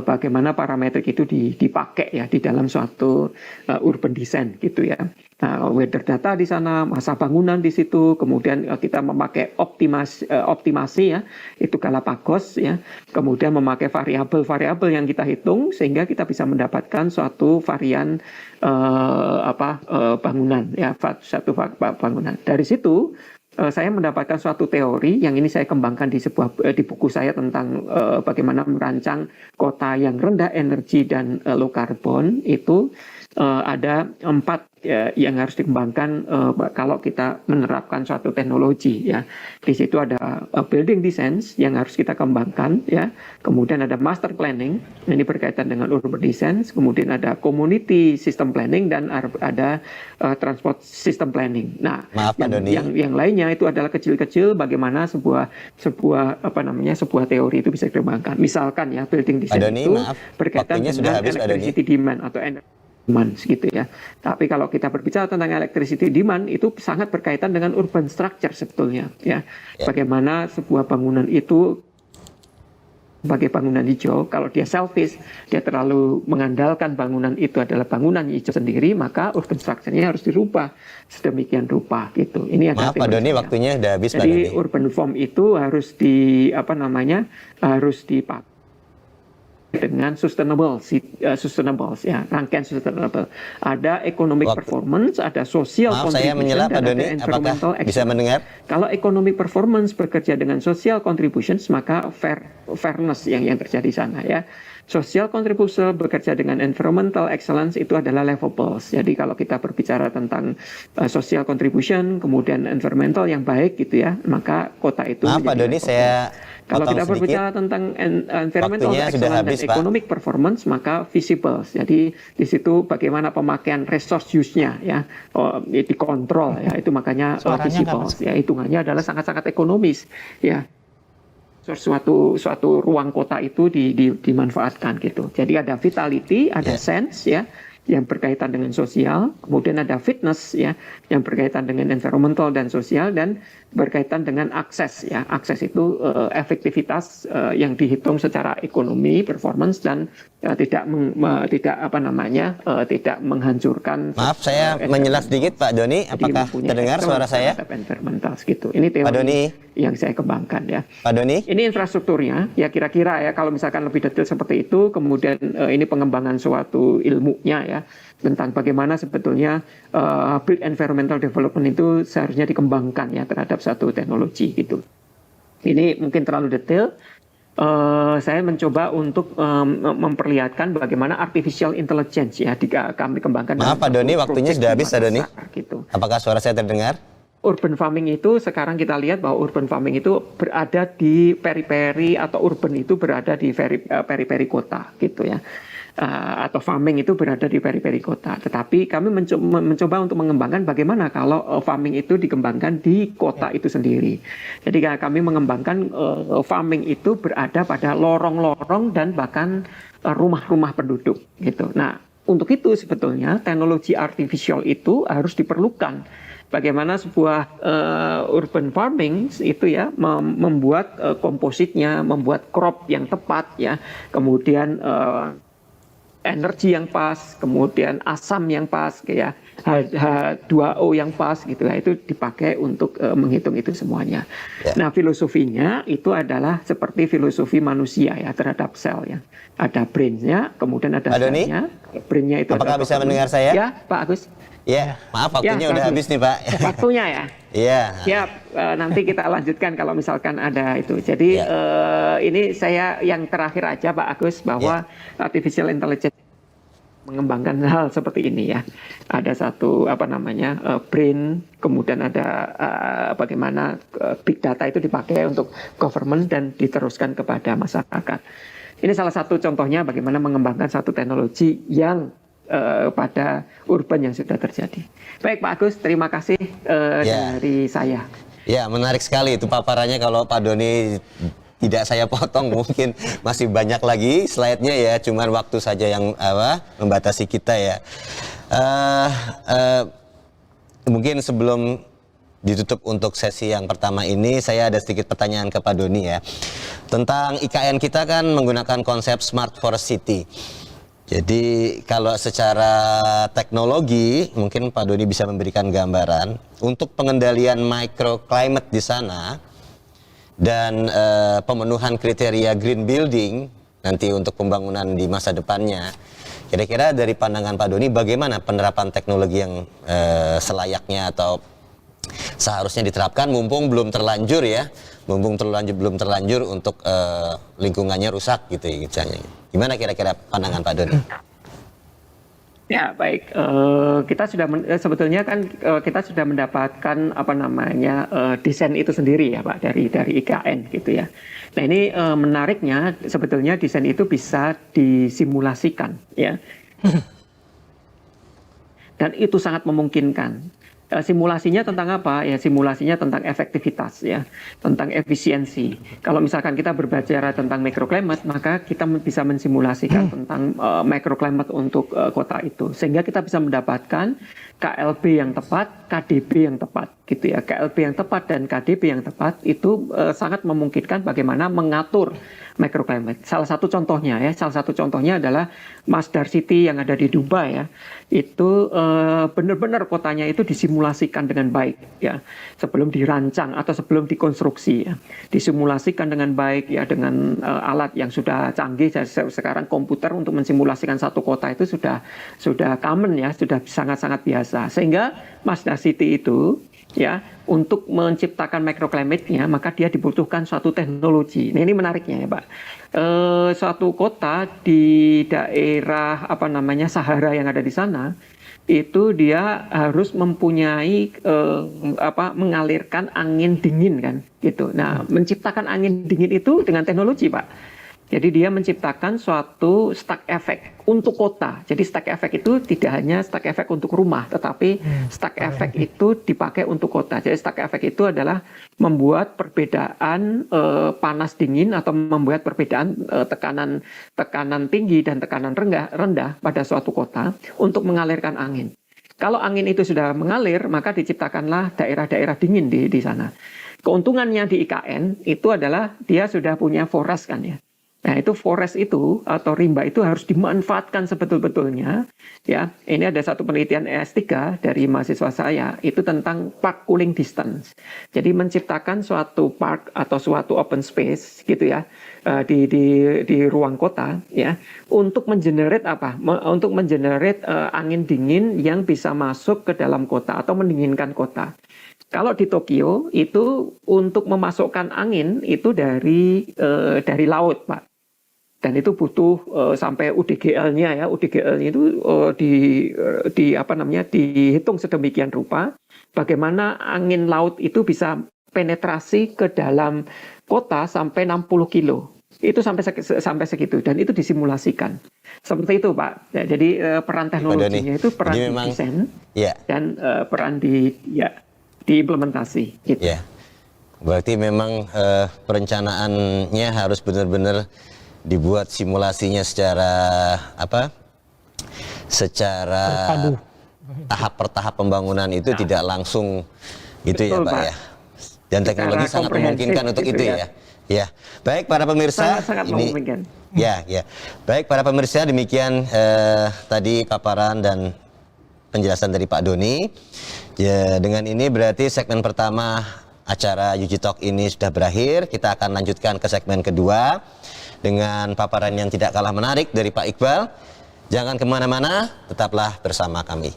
bagaimana parametrik itu dipakai ya di dalam suatu urban design gitu ya. Nah, weather data di sana, masa bangunan di situ, kemudian kita memakai optimasi ya, itu Galapagos ya, kemudian memakai variabel-variabel yang kita hitung sehingga kita bisa mendapatkan suatu varian bangunan ya, satu bangunan. Dari situ saya mendapatkan suatu teori yang ini saya kembangkan di buku saya tentang bagaimana merancang kota yang rendah energi dan low carbon. Itu ada 4 yang harus dikembangkan kalau kita menerapkan suatu teknologi ya. Di situ ada building design yang harus kita kembangkan ya. Kemudian ada master planning, ini berkaitan dengan urban design. Kemudian ada community system planning dan ada transport system planning. Nah, yang lainnya itu adalah kecil-kecil bagaimana sebuah teori itu bisa dikembangkan. Misalkan ya building design itu berkaitan dengan electricity demand atau energy demand gitu ya. Tapi kalau kita berbicara tentang electricity demand itu sangat berkaitan dengan urban structure sebetulnya ya. Bagaimana sebuah bangunan itu sebagai bangunan hijau, kalau dia selfish, dia terlalu mengandalkan bangunan itu adalah bangunan hijau sendiri, maka urban structure-nya harus dirubah sedemikian rupa gitu. Ini ada Maaf Pak Doni, waktunya sudah habis Pak Doni. Jadi urban form itu harus harus dipakai dengan sustainable ya, rangkaian sustainable. Ada economic performance, ada social Maaf saya menyela Pak Doni, apakah bisa mendengar? Kalau economic performance bekerja dengan social contributions, maka fairness yang terjadi di sana ya. Social contribution bekerja dengan environmental excellence itu adalah levables. Jadi kalau kita berbicara tentang social contribution, kemudian environmental yang baik gitu ya, maka kota itu. Maaf Pak Doni, saya kalau kita sedikit. berbicara tentang environmental excellence habis, dan economic performance, maka visible. Jadi di situ bagaimana pemakaian resource use-nya ya, dikontrol ya, itu makanya visible. Ya, hitungannya adalah sangat-sangat ekonomis ya. Suatu ruang kota itu dimanfaatkan gitu. Jadi ada vitality, ada sense ya, yang berkaitan dengan sosial, kemudian ada fitness ya, yang berkaitan dengan environmental dan sosial, dan berkaitan dengan akses ya. Akses itu efektivitas yang dihitung secara ekonomi, performance, dan tidak menghancurkan. Maaf saya menyela sedikit Pak Doni, apakah terdengar suara saya? Environmental gitu. Ini teori Pak Doni yang saya kembangkan ya. Pak Doni? Ini infrastrukturnya ya, kira-kira ya, kalau misalkan lebih detail seperti itu, kemudian ini pengembangan suatu ilmunya ya, tentang bagaimana sebetulnya build environmental development itu seharusnya dikembangkan ya terhadap satu teknologi gitu. Ini mungkin terlalu detail. Saya mencoba untuk memperlihatkan bagaimana artificial intelligence ya kami kembangkan. Maaf Pak Doni, waktunya sudah habis Pak Doni. Gitu. Apakah suara saya terdengar? Urban farming itu sekarang kita lihat bahwa urban farming itu berada di periperi, atau urban itu berada di periperi kota gitu ya. Atau farming itu berada di periperi kota. Tetapi kami mencoba untuk mengembangkan bagaimana kalau farming itu dikembangkan di kota itu sendiri. Jadi kami mengembangkan farming itu berada pada lorong-lorong dan bahkan rumah-rumah penduduk gitu. Nah, untuk itu sebetulnya teknologi artificial itu harus diperlukan. Bagaimana sebuah urban farming itu ya membuat kompositnya, membuat crop yang tepat ya, kemudian energi yang pas, kemudian asam yang pas, ya, H2O yang pas gitu ya, itu dipakai untuk menghitung itu semuanya. Ya. Nah, filosofinya itu adalah seperti filosofi manusia ya terhadap sel ya. Ada brain-nya, kemudian ada selnya. Brain-nya itu. Apakah bisa mendengar saya? Ya, Pak Agus. Ya, maaf waktunya udah habis nih Pak. Waktunya ya. Iya. Siap. Nanti kita lanjutkan kalau misalkan ada itu. Jadi ini saya yang terakhir aja Pak Agus, bahwa artificial intelligence mengembangkan hal seperti ini ya. Ada satu brain, kemudian ada bagaimana big data itu dipakai untuk government dan diteruskan kepada masyarakat. Ini salah satu contohnya bagaimana mengembangkan satu teknologi yang pada urban yang sudah terjadi. Baik Pak Agus, terima kasih dari saya. Ya, menarik sekali itu paparannya. Kalau Pak Doni tidak saya potong, mungkin masih banyak lagi slide-nya ya. Cuman waktu saja yang membatasi kita ya. Mungkin sebelum ditutup untuk sesi yang pertama ini, saya ada sedikit pertanyaan ke Pak Doni ya. Tentang IKN kita kan menggunakan konsep Smart Forest City. Jadi kalau secara teknologi mungkin Pak Doni bisa memberikan gambaran untuk pengendalian microclimate di sana dan pemenuhan kriteria green building nanti untuk pembangunan di masa depannya. Kira-kira dari pandangan Pak Doni bagaimana penerapan teknologi yang selayaknya atau seharusnya diterapkan mumpung belum terlanjur ya, belum terlanjur untuk lingkungannya rusak gitu ya misalnya. Gimana kira-kira pandangan Pak Doni? Ya baik, kita sudah sebetulnya kan kita sudah mendapatkan desain itu sendiri ya Pak dari IKN gitu ya. Nah ini menariknya sebetulnya desain itu bisa disimulasikan ya, dan itu sangat memungkinkan. Simulasinya tentang apa? Ya simulasinya tentang efektivitas ya, tentang efisiensi. Kalau misalkan kita berbicara tentang microclimate, maka kita bisa mensimulasikan tentang microclimate untuk kota itu, sehingga kita bisa mendapatkan KLB yang tepat, KDB yang tepat gitu ya. KLB yang tepat dan KDB yang tepat itu sangat memungkinkan bagaimana mengatur microclimate. Salah satu contohnya adalah Masdar City yang ada di Dubai ya. Itu benar-benar kotanya itu disimulasikan dengan baik ya. Sebelum dirancang atau sebelum dikonstruksi ya. Disimulasikan dengan baik ya, dengan alat yang sudah canggih. Sekarang komputer untuk mensimulasikan satu kota itu sudah common ya, sudah sangat-sangat biasa. Sehingga Masdar City itu ya, untuk menciptakan microclimate-nya maka dia dibutuhkan suatu teknologi. Nah, ini menariknya ya, Pak. Suatu kota di daerah Sahara yang ada di sana itu dia harus mempunyai mengalirkan angin dingin kan gitu. Nah, menciptakan angin dingin itu dengan teknologi, Pak. Jadi dia menciptakan suatu stack effect untuk kota. Jadi stack effect itu tidak hanya stack effect untuk rumah, tetapi stack effect itu dipakai untuk kota. Jadi stack effect itu adalah membuat perbedaan panas dingin atau membuat perbedaan tekanan tinggi dan tekanan rendah pada suatu kota untuk mengalirkan angin. Kalau angin itu sudah mengalir, maka diciptakanlah daerah-daerah dingin di sana. Keuntungannya di IKN itu adalah dia sudah punya forest kan ya. Nah, itu forest itu atau rimba itu harus dimanfaatkan sebetul-betulnya. Ya, ini ada satu penelitian S3 dari mahasiswa saya itu tentang park cooling distance. Jadi menciptakan suatu park atau suatu open space gitu ya di ruang kota ya untuk mengenerate Untuk mengenerate angin dingin yang bisa masuk ke dalam kota atau mendinginkan kota. Kalau di Tokyo itu untuk memasukkan angin itu dari laut, Pak. Dan itu butuh sampai UDGL-nya ya, UDGL-nya itu dihitung sedemikian rupa bagaimana angin laut itu bisa penetrasi ke dalam kota sampai 60 kilo. Itu sampai segitu dan itu disimulasikan. Seperti itu, Pak. Ya, jadi peran teknologinya itu peran di desain dan peran diimplementasi gitu. Ya. Berarti memang perencanaannya harus benar-benar dibuat simulasinya secara tahap per tahap pembangunan itu tidak langsung gitu. Betul, ya Pak ya. Dan teknologi sangat memungkinkan untuk itu ya. Ya. Baik para pemirsa, sangat memungkinkan. Ya. Baik para pemirsa, demikian tadi paparan dan penjelasan dari Pak Doni. Ya, dengan ini berarti segmen pertama acara UG Talk ini sudah berakhir. Kita akan lanjutkan ke segmen kedua dengan paparan yang tidak kalah menarik dari Pak Iqbal. Jangan kemana-mana, tetaplah bersama kami.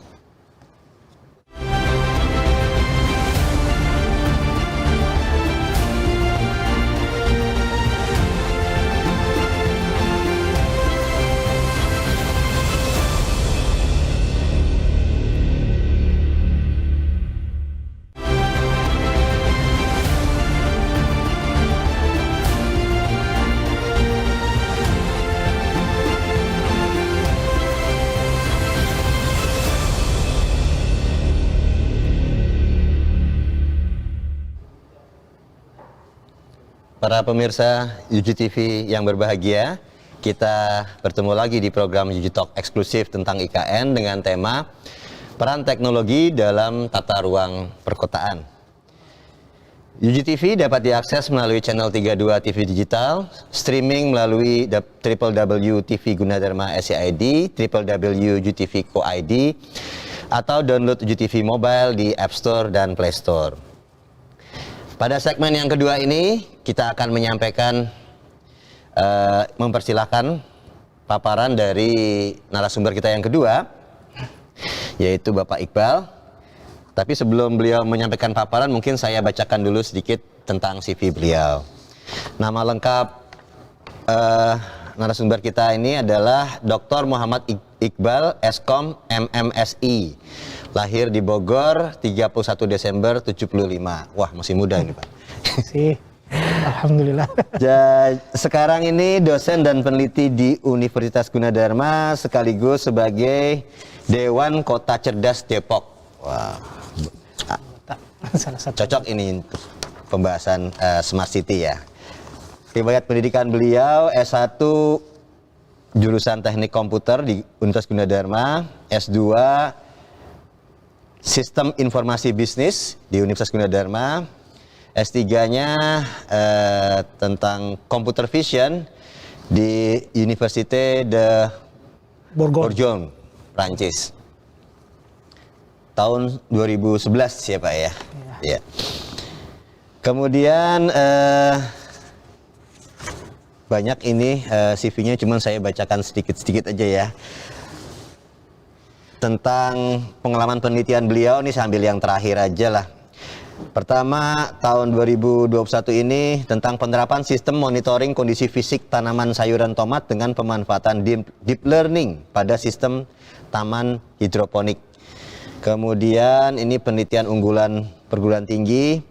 Para pemirsa UG TV yang berbahagia, kita bertemu lagi di program UG Talk eksklusif tentang IKN dengan tema peran teknologi dalam tata ruang perkotaan. UG TV dapat diakses melalui channel 32 TV digital, streaming melalui www.tvgunadarma.id, www.ugtv.co.id, atau download UG TV Mobile di App Store dan Play Store. Pada segmen yang kedua ini, kita akan menyampaikan, mempersilahkan paparan dari narasumber kita yang kedua, yaitu Bapak Iqbal. Tapi sebelum beliau menyampaikan paparan, mungkin saya bacakan dulu sedikit tentang CV beliau. Nama lengkap narasumber kita ini adalah Dr. Muhammad Iqbal, Eskom, MMSI. Lahir di Bogor 31 Desember 75. Wah, masih muda ini, Pak. Masih. Alhamdulillah. Sekarang ini dosen dan peneliti di Universitas Gunadarma sekaligus sebagai Dewan Kota Cerdas Depok. Wah. Cocok ini untuk pembahasan Smart City ya. Riwayat pendidikan beliau S1 jurusan Teknik Komputer di Universitas Gunadarma, S2 Sistem Informasi Bisnis di Universitas Gunadarma. S3-nya tentang Computer Vision di Université de Bourgogne, Prancis. Tahun 2011 ya Pak ya. Ya. Kemudian banyak ini CV-nya, cuman saya bacakan sedikit-sedikit aja ya. Tentang pengalaman penelitian beliau, ini saya ambil yang terakhir aja lah. Pertama, tahun 2021 ini tentang penerapan sistem monitoring kondisi fisik tanaman sayuran tomat dengan pemanfaatan deep learning pada sistem taman hidroponik. Kemudian ini penelitian unggulan perguruan tinggi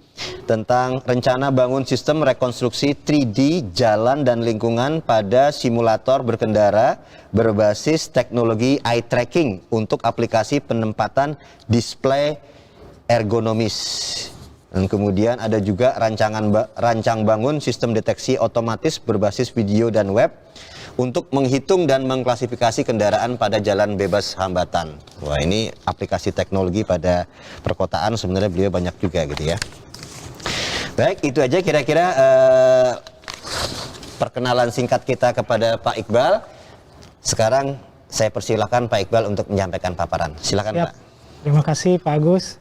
tentang rencana bangun sistem rekonstruksi 3D jalan dan lingkungan pada simulator berkendara berbasis teknologi eye tracking untuk aplikasi penempatan display ergonomis. Dan kemudian ada juga rancang bangun sistem deteksi otomatis berbasis video dan web untuk menghitung dan mengklasifikasi kendaraan pada jalan bebas hambatan. Wah, ini aplikasi teknologi pada perkotaan sebenarnya beliau banyak juga gitu ya. Baik, itu aja kira-kira perkenalan singkat kita kepada Pak Iqbal. Sekarang saya persilakan Pak Iqbal untuk menyampaikan paparan. Silakan Pak. Terima kasih Pak Agus.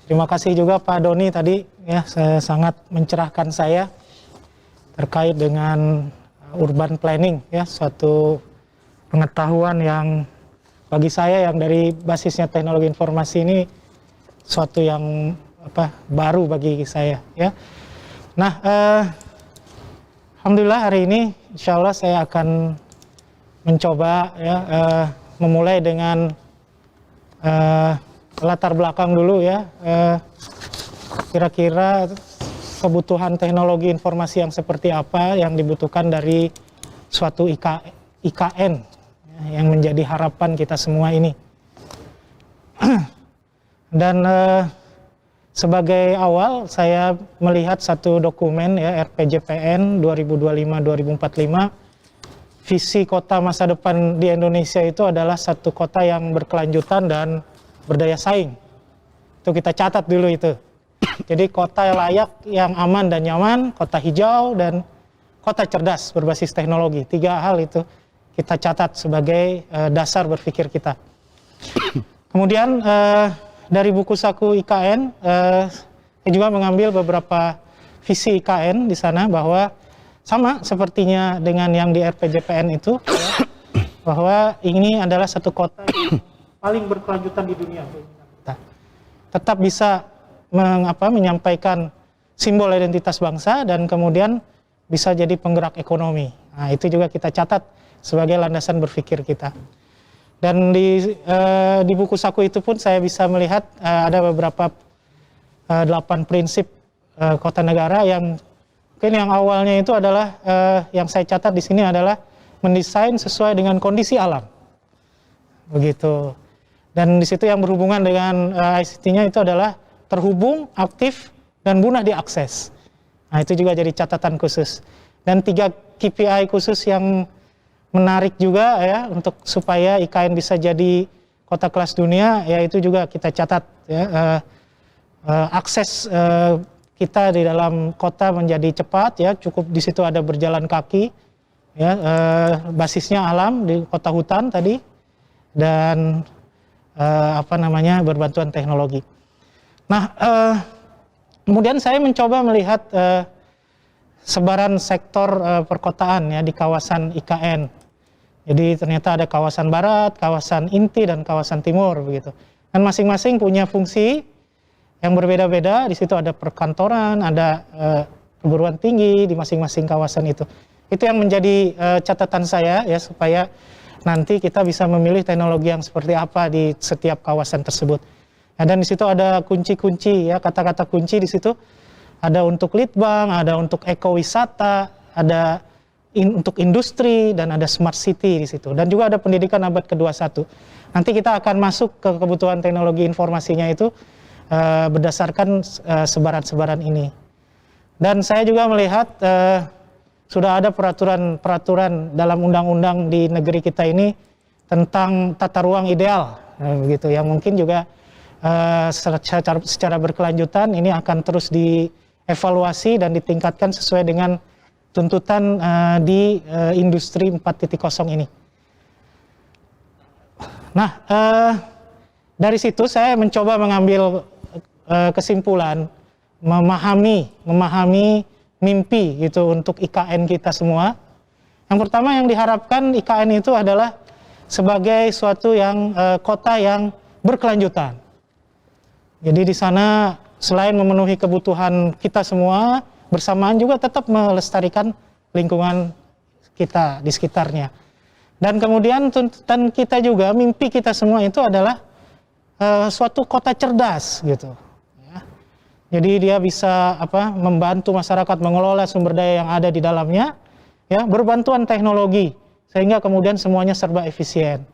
Terima kasih juga Pak Doni tadi ya, sangat mencerahkan saya terkait dengan urban planning ya, suatu pengetahuan yang bagi saya yang dari basisnya teknologi informasi ini suatu yang baru bagi saya ya. Nah, alhamdulillah hari ini insya Allah saya akan mencoba ya memulai dengan latar belakang dulu ya, kira-kira kebutuhan teknologi informasi yang seperti apa yang dibutuhkan dari suatu IKN ya, yang menjadi harapan kita semua ini. Dan sebagai awal saya melihat satu dokumen ya, RPJPN 2025-2045, visi kota masa depan di Indonesia itu adalah satu kota yang berkelanjutan dan berdaya saing. Itu kita catat dulu itu. Jadi kota layak yang aman dan nyaman, kota hijau, dan kota cerdas berbasis teknologi. 3 hal itu kita catat sebagai dasar berpikir kita. Kemudian dari buku saku IKN, saya juga mengambil beberapa visi IKN di sana, bahwa sama sepertinya dengan yang di RPJPN itu, ya, bahwa ini adalah satu kota yang paling berkelanjutan di dunia. Tetap bisa menyampaikan simbol identitas bangsa dan kemudian bisa jadi penggerak ekonomi. Nah, itu juga kita catat sebagai landasan berpikir kita. Dan di buku saku itu pun saya bisa melihat ada beberapa 8 prinsip kota negara yang mungkin yang awalnya itu adalah yang saya catat di sini adalah mendesain sesuai dengan kondisi alam. Begitu. Dan di situ yang berhubungan dengan ICT-nya itu adalah terhubung, aktif, dan mudah diakses. Nah, itu juga jadi catatan khusus. Dan 3 KPI khusus yang menarik juga ya, untuk supaya IKN bisa jadi kota kelas dunia, ya itu juga kita catat ya. Akses kita di dalam kota menjadi cepat ya, cukup di situ ada berjalan kaki ya, basisnya alam di kota hutan tadi, dan berbantuan teknologi. Nah, kemudian saya mencoba melihat sebaran sektor perkotaan ya di kawasan IKN. Jadi ternyata ada kawasan barat, kawasan inti, dan kawasan timur begitu. Dan masing-masing punya fungsi yang berbeda-beda. Di situ ada perkantoran, ada perguruan tinggi di masing-masing kawasan itu. Itu yang menjadi catatan saya ya, supaya nanti kita bisa memilih teknologi yang seperti apa di setiap kawasan tersebut. Nah, dan di situ ada kunci-kunci ya, kata-kata kunci di situ. Ada untuk litbang, ada untuk ekowisata, ada untuk industri, dan ada smart city di situ. Dan juga ada pendidikan abad ke-21. Nanti kita akan masuk ke kebutuhan teknologi informasinya itu berdasarkan sebaran-sebaran ini. Dan saya juga melihat sudah ada peraturan dalam undang-undang di negeri kita ini tentang tata ruang ideal, begitu, yang mungkin juga secara berkelanjutan ini akan terus dievaluasi dan ditingkatkan sesuai dengan tuntutan di industri 4.0 ini. Nah, dari situ saya mencoba mengambil kesimpulan, memahami mimpi gitu untuk IKN kita semua. Yang pertama yang diharapkan IKN itu adalah sebagai suatu yang kota yang berkelanjutan. Jadi di sana selain memenuhi kebutuhan kita semua, bersamaan juga tetap melestarikan lingkungan kita di sekitarnya. Dan kemudian tuntutan kita juga, mimpi kita semua itu adalah suatu kota cerdas gitu. Ya. Jadi dia bisa membantu masyarakat mengelola sumber daya yang ada di dalamnya, ya, berbantuan teknologi sehingga kemudian semuanya serba efisien.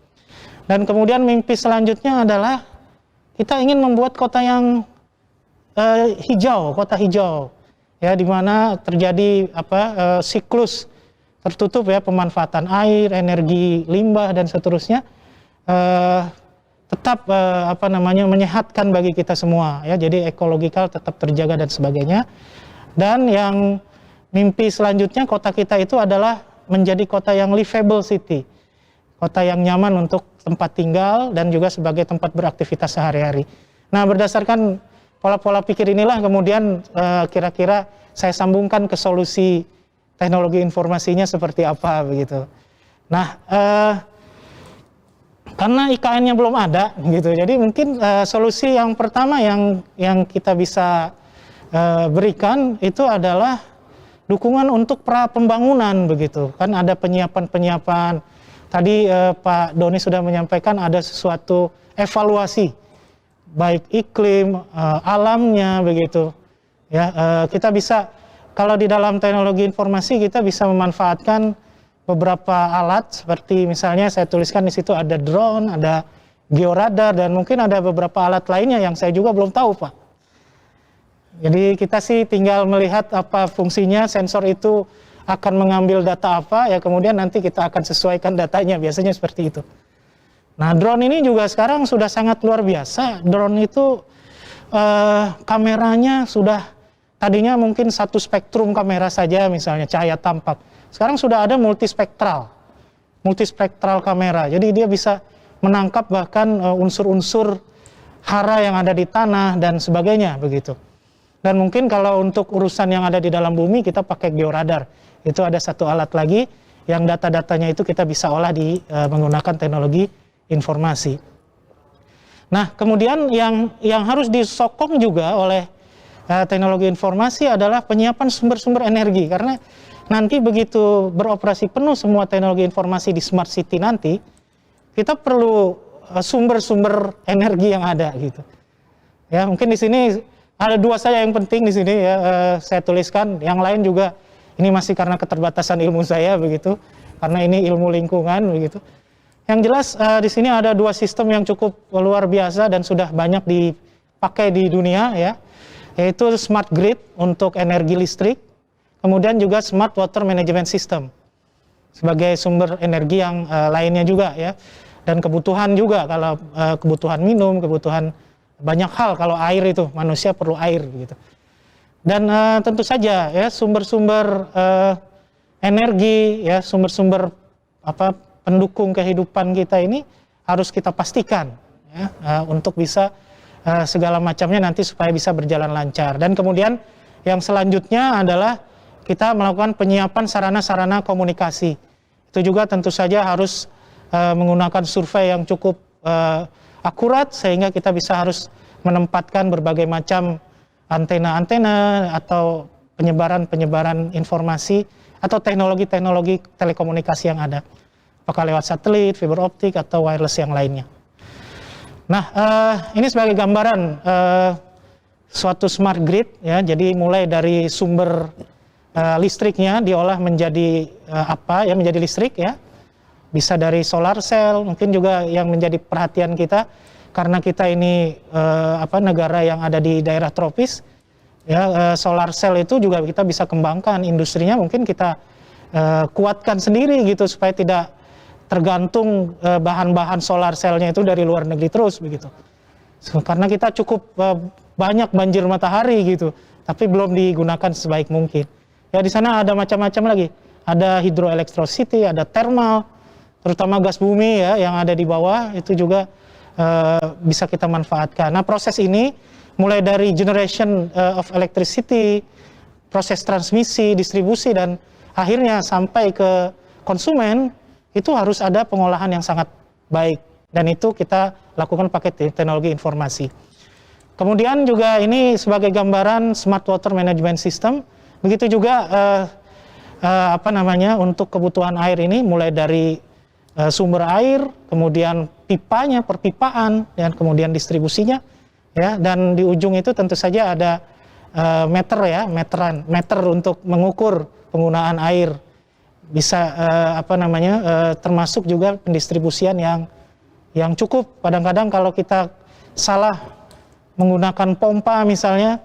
Dan kemudian mimpi selanjutnya adalah kita ingin membuat kota yang hijau, kota hijau, ya, di mana terjadi siklus tertutup ya, pemanfaatan air, energi limbah dan seterusnya tetap menyehatkan bagi kita semua ya, jadi ekologikal tetap terjaga dan sebagainya. Dan yang mimpi selanjutnya kota kita itu adalah menjadi kota yang livable city, kota yang nyaman untuk tempat tinggal dan juga sebagai tempat beraktivitas sehari-hari. Nah, berdasarkan pola-pola pikir inilah kemudian kira-kira saya sambungkan ke solusi teknologi informasinya seperti apa begitu. Nah, karena IKN-nya belum ada gitu, jadi mungkin solusi yang pertama yang kita bisa berikan itu adalah dukungan untuk pra pembangunan begitu. Kan ada penyiapan. Tadi Pak Doni sudah menyampaikan ada sesuatu evaluasi baik iklim, alamnya begitu. Ya, kita bisa, kalau di dalam teknologi informasi kita bisa memanfaatkan beberapa alat seperti misalnya saya tuliskan di situ ada drone, ada georadar dan mungkin ada beberapa alat lainnya yang saya juga belum tahu, Pak. Jadi kita sih tinggal melihat apa fungsinya, sensor itu akan mengambil data apa, ya kemudian nanti kita akan sesuaikan datanya, biasanya seperti itu. Nah, drone ini juga sekarang sudah sangat luar biasa. Drone itu kameranya sudah tadinya mungkin satu spektrum kamera saja, misalnya cahaya tampak. Sekarang sudah ada multispektral kamera. Jadi dia bisa menangkap bahkan unsur-unsur hara yang ada di tanah dan sebagainya begitu. Dan mungkin kalau untuk urusan yang ada di dalam bumi kita pakai georadar. Itu ada satu alat lagi yang data-datanya itu kita bisa olah menggunakan teknologi informasi. Nah, kemudian yang harus disokong juga oleh teknologi informasi adalah penyiapan sumber-sumber energi, karena nanti begitu beroperasi penuh semua teknologi informasi di smart city nanti, kita perlu sumber-sumber energi yang ada gitu. Ya, mungkin di sini ada dua saja yang penting di sini ya, saya tuliskan. Yang lain juga ini masih karena keterbatasan ilmu saya begitu, karena ini ilmu lingkungan begitu. Yang jelas di sini ada dua sistem yang cukup luar biasa dan sudah banyak dipakai di dunia ya, yaitu smart grid untuk energi listrik, kemudian juga smart water management system sebagai sumber energi yang lainnya juga ya, dan kebutuhan juga, kalau kebutuhan minum, kebutuhan banyak hal, kalau air itu manusia perlu air gitu. Dan tentu saja ya sumber-sumber energi ya, sumber-sumber pendukung kehidupan kita ini harus kita pastikan ya, untuk bisa segala macamnya nanti supaya bisa berjalan lancar. Dan kemudian yang selanjutnya adalah kita melakukan penyiapan sarana-sarana komunikasi. Itu juga tentu saja harus menggunakan survei yang cukup akurat sehingga kita bisa harus menempatkan berbagai macam antena-antena atau penyebaran informasi atau teknologi-teknologi telekomunikasi yang ada. Apakah lewat satelit, fiber optik, atau wireless yang lainnya. Nah, ini sebagai gambaran suatu smart grid ya. Jadi mulai dari sumber listriknya diolah menjadi menjadi listrik ya. Bisa dari solar cell, mungkin juga yang menjadi perhatian kita karena kita ini negara yang ada di daerah tropis ya, solar cell itu juga kita bisa kembangkan industrinya, mungkin kita kuatkan sendiri gitu supaya tidak tergantung bahan-bahan solar cell-nya itu dari luar negeri terus begitu. Karena kita cukup banyak banjir matahari gitu, tapi belum digunakan sebaik mungkin. Ya di sana ada macam-macam lagi. Ada hydroelectricity, ada thermal, terutama gas bumi ya yang ada di bawah itu juga bisa kita manfaatkan. Nah proses ini mulai dari generation of electricity, proses transmisi, distribusi, dan akhirnya sampai ke konsumen itu harus ada pengolahan yang sangat baik, dan itu kita lakukan pakai teknologi informasi. Kemudian juga ini sebagai gambaran smart water management system, begitu juga untuk kebutuhan air ini mulai dari sumber air, kemudian pipanya, perpipaan, dan kemudian distribusinya, ya, dan di ujung itu tentu saja ada meter untuk mengukur penggunaan air, bisa termasuk juga pendistribusian yang cukup. Kadang-kadang kalau kita salah menggunakan pompa misalnya,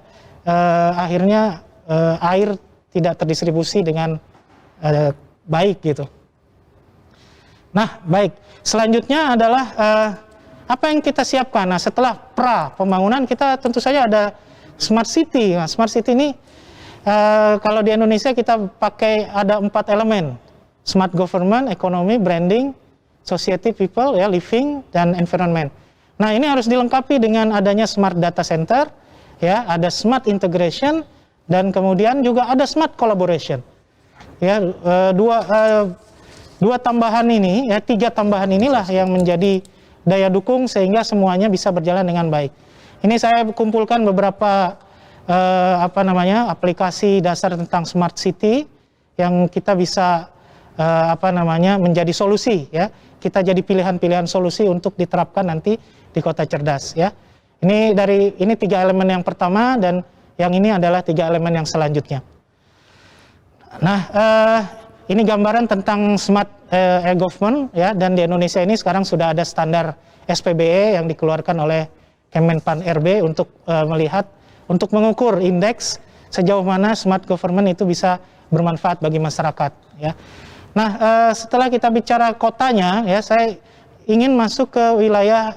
akhirnya air tidak terdistribusi dengan baik gitu. Nah, baik. Selanjutnya adalah apa yang kita siapkan. Nah, setelah pembangunan kita tentu saja ada smart city. Nah, smart city ini kalau di Indonesia kita pakai ada 4 elemen: smart government, economy, branding, society, people, ya, living, dan environment. Nah, ini harus dilengkapi dengan adanya smart data center, ya, ada smart integration, dan kemudian juga ada smart collaboration. Ya, dua tambahan ini, ya, 3 tambahan inilah yang menjadi daya dukung sehingga semuanya bisa berjalan dengan baik. Ini saya kumpulkan beberapa aplikasi dasar tentang smart city yang kita bisa menjadi solusi, ya. Kita jadi pilihan-pilihan solusi untuk diterapkan nanti di kota cerdas, ya. Ini 3 elemen yang pertama, dan yang ini adalah 3 elemen yang selanjutnya. Nah, ini gambaran tentang smart e-government, ya, dan di Indonesia ini sekarang sudah ada standar SPBE yang dikeluarkan oleh Kemenpan RB untuk untuk mengukur indeks sejauh mana smart government itu bisa bermanfaat bagi masyarakat, ya. Nah, setelah kita bicara kotanya, ya, saya ingin masuk ke wilayah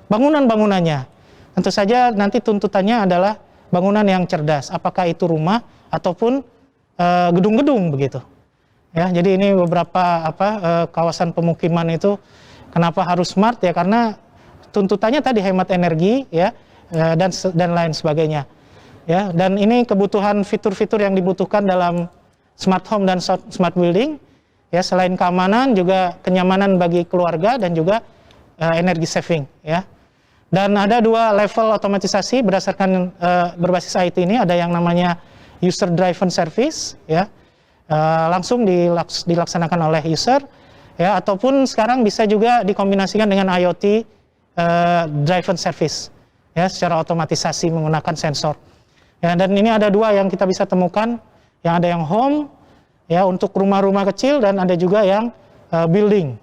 bangunan-bangunannya. Tentu saja nanti tuntutannya adalah bangunan yang cerdas, apakah itu rumah ataupun gedung-gedung begitu. Ya, jadi ini beberapa kawasan pemukiman itu kenapa harus smart, ya, karena tuntutannya tadi hemat energi, ya, dan lain sebagainya. Ya, dan ini kebutuhan fitur-fitur yang dibutuhkan dalam smart home dan smart building, ya, selain keamanan juga kenyamanan bagi keluarga dan juga energi saving, ya. Dan ada 2 level otomatisasi berdasarkan berbasis IT ini, ada yang namanya user driven service, ya, langsung dilaksanakan oleh user, ya, ataupun sekarang bisa juga dikombinasikan dengan IoT driven service, ya, secara otomatisasi menggunakan sensor. Ya, dan ini ada 2 yang kita bisa temukan, yang ada yang home, ya, untuk rumah-rumah kecil, dan ada juga yang building,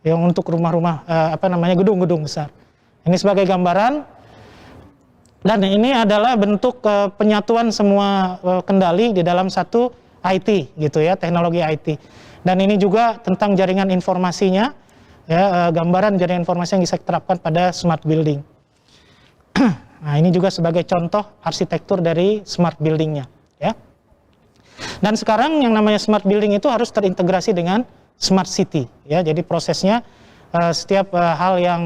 yang untuk rumah-rumah gedung-gedung besar. Ini sebagai gambaran, dan ini adalah bentuk penyatuan semua kendali di dalam satu IT, gitu ya, teknologi IT. Dan ini juga tentang jaringan informasinya, ya, gambaran jaringan informasi yang bisa diterapkan pada smart building. Nah, ini juga sebagai contoh arsitektur dari smart buildingnya, ya. Dan sekarang yang namanya smart building itu harus terintegrasi dengan smart city, ya. Jadi prosesnya setiap hal yang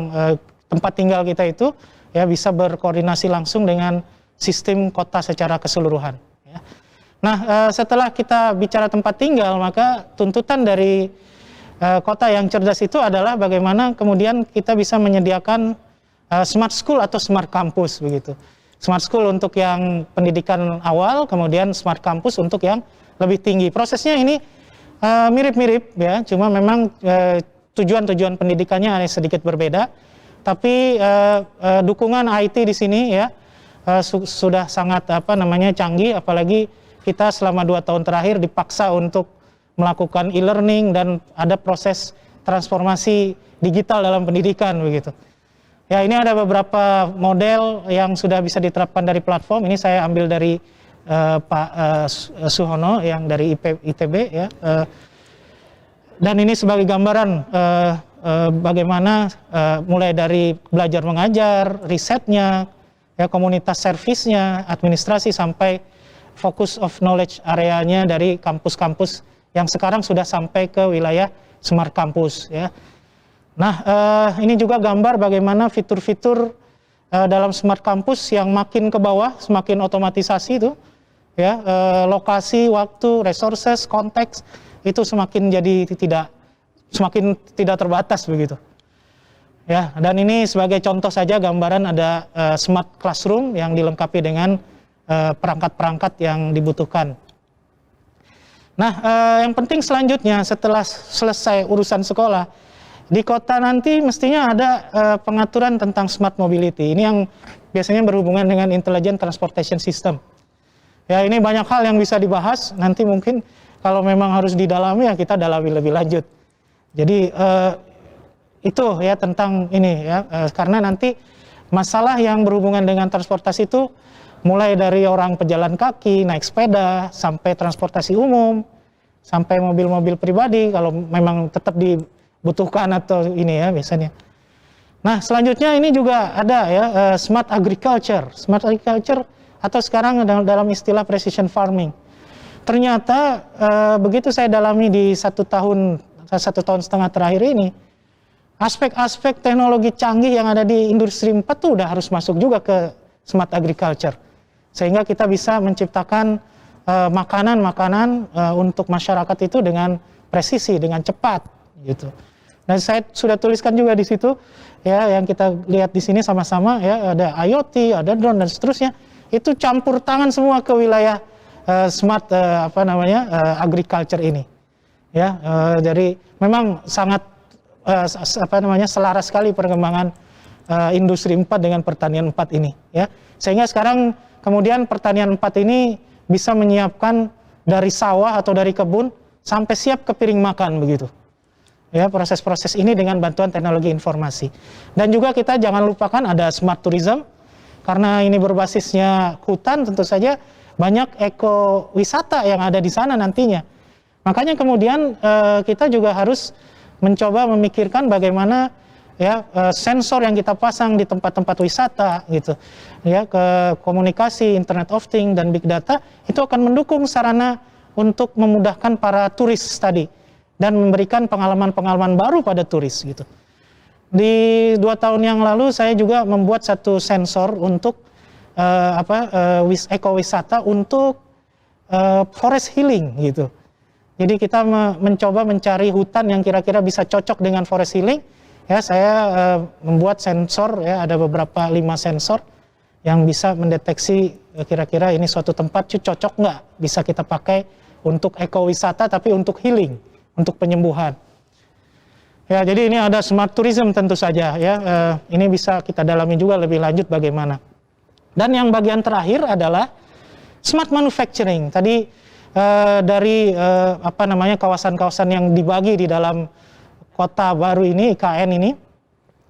tempat tinggal kita itu, ya, bisa berkoordinasi langsung dengan sistem kota secara keseluruhan, ya. Nah, setelah kita bicara tempat tinggal, maka tuntutan dari kota yang cerdas itu adalah bagaimana kemudian kita bisa menyediakan smart school atau smart campus begitu. Smart school untuk yang pendidikan awal, kemudian smart campus untuk yang lebih tinggi. Prosesnya ini mirip-mirip, ya, cuma memang tujuan-tujuan pendidikannya ada sedikit berbeda. Tapi dukungan IT di sini, ya, sudah sangat canggih, apalagi kita selama 2 tahun terakhir dipaksa untuk melakukan e-learning dan ada proses transformasi digital dalam pendidikan begitu. Ya, ini ada beberapa model yang sudah bisa diterapkan dari platform. Ini saya ambil dari Pak Suhono yang dari ITB, ya. Dan ini sebagai gambaran bagaimana mulai dari belajar mengajar, risetnya, ya komunitas servisnya, administrasi sampai focus of knowledge areanya dari kampus-kampus yang sekarang sudah sampai ke wilayah smart campus ya. Nah, ini juga gambar bagaimana fitur-fitur dalam smart campus yang makin ke bawah, semakin otomatisasi itu ya, lokasi, waktu, resources, konteks itu semakin tidak terbatas begitu. Ya, dan ini sebagai contoh saja gambaran ada smart classroom yang dilengkapi dengan perangkat-perangkat yang dibutuhkan. Nah, yang penting selanjutnya setelah selesai urusan sekolah, di kota nanti mestinya ada pengaturan tentang smart mobility. Ini yang biasanya berhubungan dengan intelligent transportation system. Ya, ini banyak hal yang bisa dibahas, nanti mungkin kalau memang harus didalami ya kita dalami lebih lanjut. Jadi itu ya tentang ini ya, karena nanti masalah yang berhubungan dengan transportasi itu mulai dari orang pejalan kaki, naik sepeda, sampai transportasi umum, sampai mobil-mobil pribadi kalau memang tetap dibutuhkan atau ini ya biasanya. Nah, selanjutnya ini juga ada ya smart agriculture. Smart agriculture atau sekarang dalam istilah precision farming. Ternyata begitu saya dalami di satu tahun setengah terakhir ini, aspek-aspek teknologi canggih yang ada di industri 4 tuh udah harus masuk juga ke smart agriculture. Sehingga kita bisa menciptakan makanan-makanan untuk masyarakat itu dengan presisi, dengan cepat gitu. Dan saya sudah tuliskan juga di situ ya, yang kita lihat di sini sama-sama ya, ada IoT, ada drone dan seterusnya. Itu campur tangan semua ke wilayah smart agriculture ini. Ya, jadi memang sangat selaras sekali perkembangan industri 4 dengan pertanian 4 ini ya. Sehingga sekarang kemudian pertanian 4 ini bisa menyiapkan dari sawah atau dari kebun sampai siap ke piring makan begitu. Ya, proses-proses ini dengan bantuan teknologi informasi. Dan juga kita jangan lupakan ada smart tourism, karena ini berbasisnya hutan, tentu saja banyak ekowisata yang ada di sana nantinya. Makanya kemudian kita juga harus mencoba memikirkan bagaimana ya sensor yang kita pasang di tempat-tempat wisata gitu. Ya, ke komunikasi, Internet of Things dan big data itu akan mendukung sarana untuk memudahkan para turis tadi dan memberikan pengalaman-pengalaman baru pada turis gitu. Di 2 tahun yang lalu saya juga membuat satu sensor untuk ekowisata untuk forest healing gitu. Jadi kita mencoba mencari hutan yang kira-kira bisa cocok dengan forest healing. Ya, saya membuat sensor ya, ada beberapa 5 sensor yang bisa mendeteksi kira-kira ini suatu tempat cocok nggak bisa kita pakai untuk ekowisata tapi untuk healing, untuk penyembuhan. Ya, jadi ini ada smart tourism tentu saja ya. Ini bisa kita dalami juga lebih lanjut bagaimana. Dan yang bagian terakhir adalah smart manufacturing. Tadi dari kawasan-kawasan yang dibagi di dalam kota baru ini, IKN ini,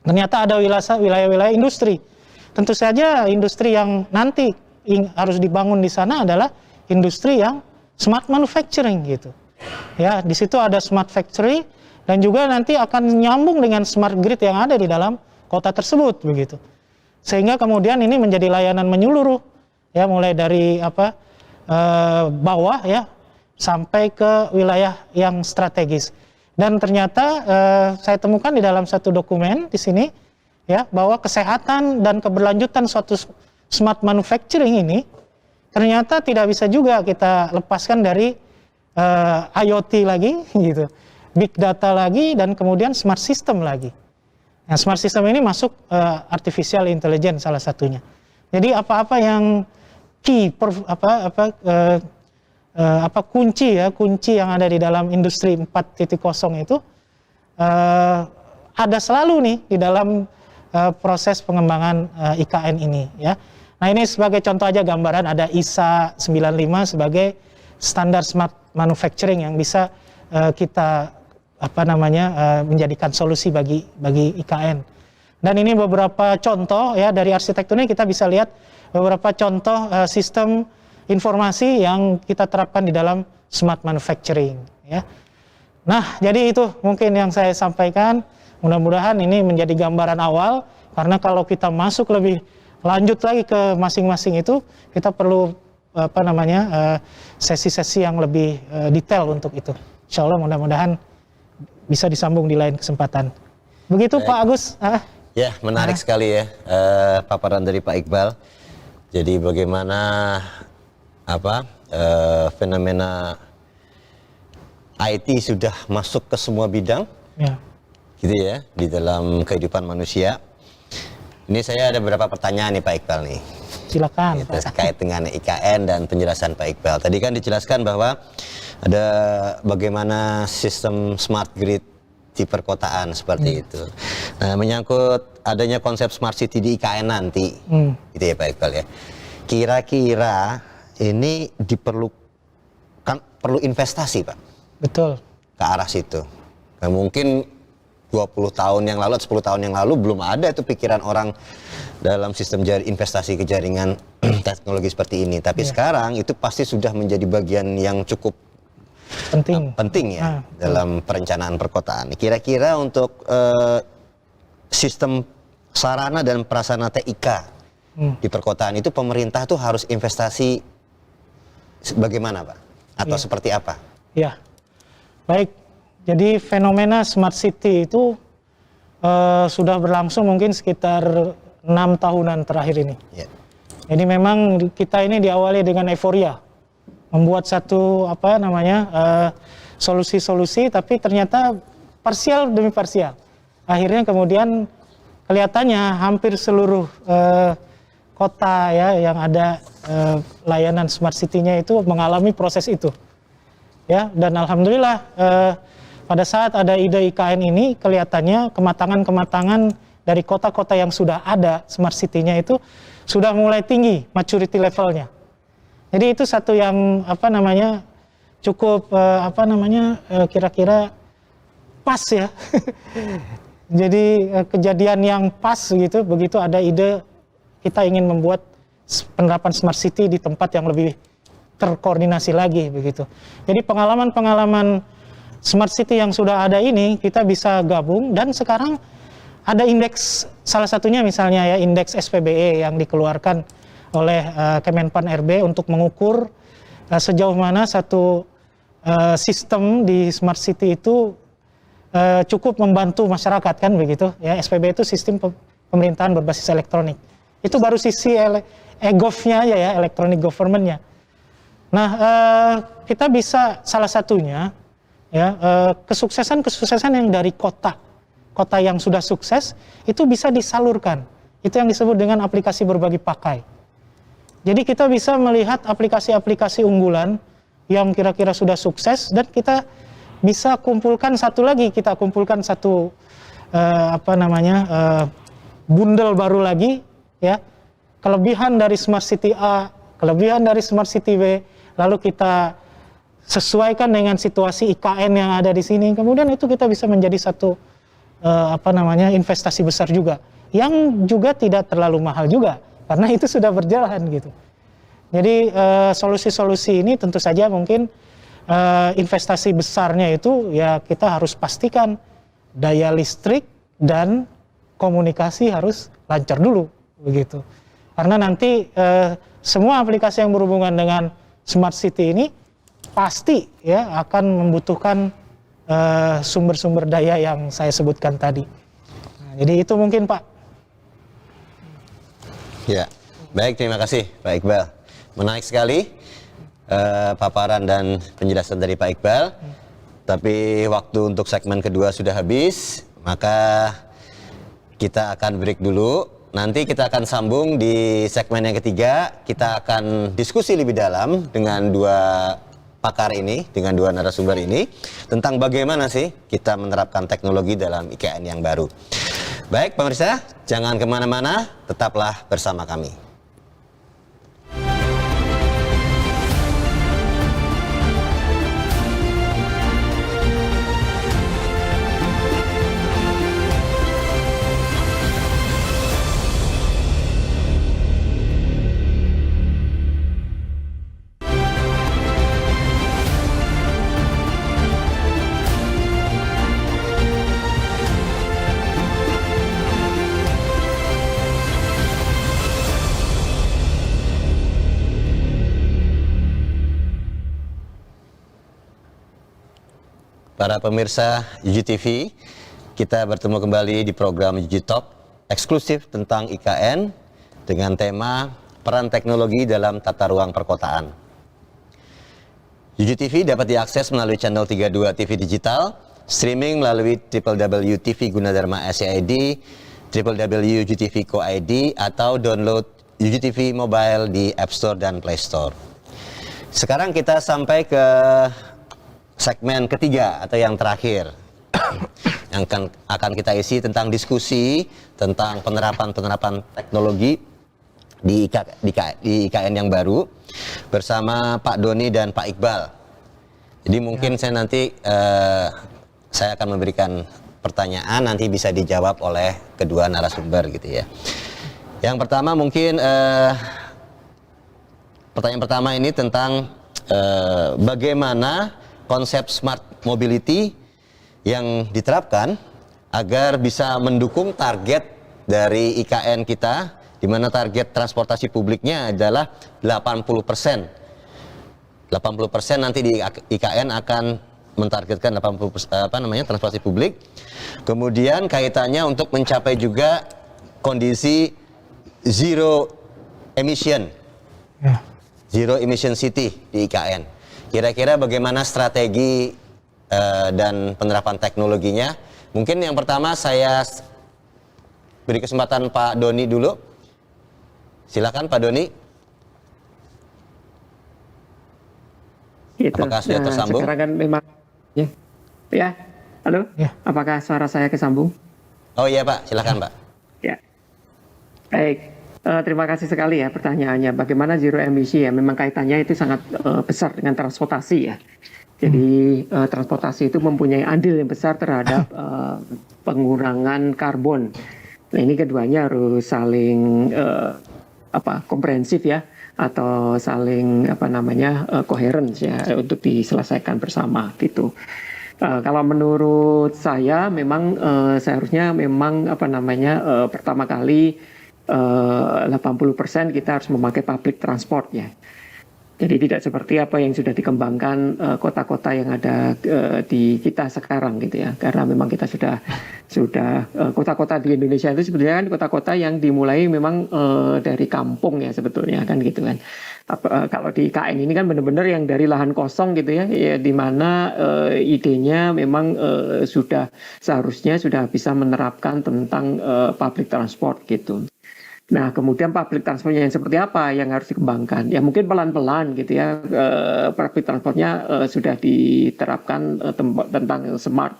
ternyata ada wilayah-wilayah industri. Tentu saja industri yang nanti harus dibangun di sana adalah industri yang smart manufacturing gitu. Ya, di situ ada smart factory dan juga nanti akan nyambung dengan smart grid yang ada di dalam kota tersebut begitu. Sehingga kemudian ini menjadi layanan menyeluruh ya, mulai dari bawah ya sampai ke wilayah yang strategis. Dan ternyata saya temukan di dalam satu dokumen di sini ya, bahwa kesehatan dan keberlanjutan suatu smart manufacturing ini ternyata tidak bisa juga kita lepaskan dari IoT lagi gitu, big data lagi, dan kemudian smart system lagi. Nah, smart system ini masuk artificial intelligence salah satunya. Jadi apa-apa yang key kunci yang ada di dalam industri 4.0 itu ada selalu nih di dalam proses pengembangan IKN ini ya. Nah, ini sebagai contoh aja gambaran, ada ISA 95 sebagai standar smart manufacturing yang bisa kita menjadikan solusi bagi IKN. Dan ini beberapa contoh ya dari arsitektur ini, kita bisa lihat beberapa contoh sistem informasi yang kita terapkan di dalam smart manufacturing ya. Nah, jadi itu mungkin yang saya sampaikan. Mudah-mudahan ini menjadi gambaran awal, karena kalau kita masuk lebih lanjut lagi ke masing-masing itu, kita perlu sesi-sesi yang lebih detail untuk itu. Insya Allah mudah-mudahan bisa disambung di lain kesempatan. Begitu. Baik. Pak Agus. Ya, menarik sekali ya paparan dari Pak Iqbal. Jadi bagaimana fenomena IT sudah masuk ke semua bidang, gitu ya, di dalam kehidupan manusia. Ini saya ada beberapa pertanyaan nih Pak Iqbal nih. Silakan. Terkait dengan IKN dan penjelasan Pak Iqbal. Tadi kan dijelaskan bahwa ada bagaimana sistem smart grid di perkotaan seperti itu. Nah, menyangkut adanya konsep smart city di IKN nanti, gitu ya Pak Iqbal ya. Kira-kira ini perlu investasi Pak? Betul. Ke arah situ. Nah, mungkin 20 tahun yang lalu, 10 tahun yang lalu belum ada itu pikiran orang dalam sistem investasi ke jaringan teknologi seperti ini. Tapi sekarang itu pasti sudah menjadi bagian yang cukup penting ya dalam perencanaan perkotaan. Kira-kira untuk sistem sarana dan prasarana TIK di perkotaan itu pemerintah tuh harus investasi bagaimana Pak? Atau seperti apa? Ya. Baik, jadi fenomena smart city itu sudah berlangsung mungkin sekitar 6 tahunan terakhir ini. Jadi memang kita ini diawali dengan euforia, membuat satu solusi-solusi, tapi ternyata parsial demi parsial. Akhirnya kemudian kelihatannya hampir seluruh kota ya yang ada layanan smart city-nya itu mengalami proses itu. Ya, dan alhamdulillah pada saat ada ide IKN ini kelihatannya kematangan dari kota-kota yang sudah ada smart city-nya itu sudah mulai tinggi maturity levelnya. Jadi itu satu yang cukup kira-kira pas ya. Jadi kejadian yang pas gitu, begitu ada ide kita ingin membuat penerapan smart city di tempat yang lebih terkoordinasi lagi begitu. Jadi pengalaman-pengalaman smart city yang sudah ada ini kita bisa gabung, dan sekarang ada indeks, salah satunya misalnya ya indeks SPBE yang dikeluarkan oleh Kemenpan RB untuk mengukur sejauh mana satu sistem di smart city itu cukup membantu masyarakat kan begitu ya. SPBE itu sistem pemerintahan berbasis elektronik. Itu baru sisi e-gov-nya aja ya, electronic government-nya. Nah, kita bisa salah satunya ya kesuksesan yang dari kota yang sudah sukses itu bisa disalurkan. Itu yang disebut dengan aplikasi berbagi pakai. Jadi kita bisa melihat aplikasi-aplikasi unggulan yang kira-kira sudah sukses, dan kita bisa kumpulkan satu bundle baru lagi ya, kelebihan dari smart city A, kelebihan dari smart city B, lalu kita sesuaikan dengan situasi IKN yang ada di sini. Kemudian itu kita bisa menjadi satu investasi besar juga, yang juga tidak terlalu mahal juga, karena itu sudah berjalan gitu. Jadi solusi-solusi ini tentu saja mungkin investasi besarnya itu ya kita harus pastikan daya listrik dan komunikasi harus lancar dulu begitu. Karena nanti semua aplikasi yang berhubungan dengan smart city ini pasti ya akan membutuhkan sumber-sumber daya yang saya sebutkan tadi. Nah, jadi itu mungkin Pak. Ya, baik, terima kasih Pak Iqbal. Menarik sekali paparan dan penjelasan dari Pak Iqbal. Tapi waktu untuk segmen kedua sudah habis, maka kita akan break dulu. Nanti kita akan sambung di segmen yang ketiga. Kita akan diskusi lebih dalam dengan dua pakar ini, dengan dua narasumber ini, tentang bagaimana sih kita menerapkan teknologi dalam IKN yang baru. Baik pemirsa, jangan kemana-mana, tetaplah bersama kami. para pemirsa UG TV. Kita bertemu kembali di program UG Talk eksklusif tentang IKN dengan tema peran teknologi dalam tata ruang perkotaan. UG TV dapat diakses melalui channel 32 TV digital, streaming melalui www.tv Gunadarma SCID, www.ugtv.co.id atau download UG TV Mobile di App Store dan Play Store. Sekarang kita sampai ke segmen ketiga atau yang terakhir yang akan kita isi tentang diskusi tentang penerapan teknologi di IKN yang baru bersama Pak Doni dan Pak Iqbal. Jadi mungkin saya akan memberikan pertanyaan, nanti bisa dijawab oleh kedua narasumber gitu ya. Yang pertama mungkin pertanyaan pertama ini tentang bagaimana konsep smart mobility yang diterapkan agar bisa mendukung target dari IKN kita, di mana target transportasi publiknya adalah 80%. 80% nanti di IKN akan mentargetkan 80% transportasi publik. Kemudian kaitannya untuk mencapai juga kondisi zero emission. Ya. Zero emission city di IKN. Kira-kira bagaimana strategi dan penerapan teknologinya? Mungkin yang pertama saya beri kesempatan Pak Doni dulu. Silakan Pak Doni. Gitu. Apakah sudah tersambung? Sekarang kan memang ya. Halo? Ya. Apakah suara saya kesambung? Oh iya Pak, silakan Pak. Ya. Baik. Terima kasih sekali ya pertanyaannya. Bagaimana zero emisi ya? Memang kaitannya itu sangat besar dengan transportasi ya. Jadi transportasi itu mempunyai andil yang besar terhadap pengurangan karbon. Nah ini keduanya harus saling komprehensif ya, atau saling coherence ya untuk diselesaikan bersama gitu. Kalau menurut saya memang seharusnya memang pertama kali 80% kita harus memakai public transport ya. Jadi tidak seperti apa yang sudah dikembangkan kota-kota yang ada di kita sekarang gitu ya. Karena memang kita sudah kota-kota di Indonesia itu sebetulnya kan kota-kota yang dimulai memang dari kampung ya sebetulnya kan gitu kan. Kalau di IKN ini kan benar-benar yang dari lahan kosong gitu ya, di mana idenya memang seharusnya sudah bisa menerapkan tentang public transport gitu. Nah, kemudian public transportnya yang seperti apa yang harus dikembangkan? Ya mungkin pelan-pelan gitu ya. Public transportnya sudah diterapkan tentang smart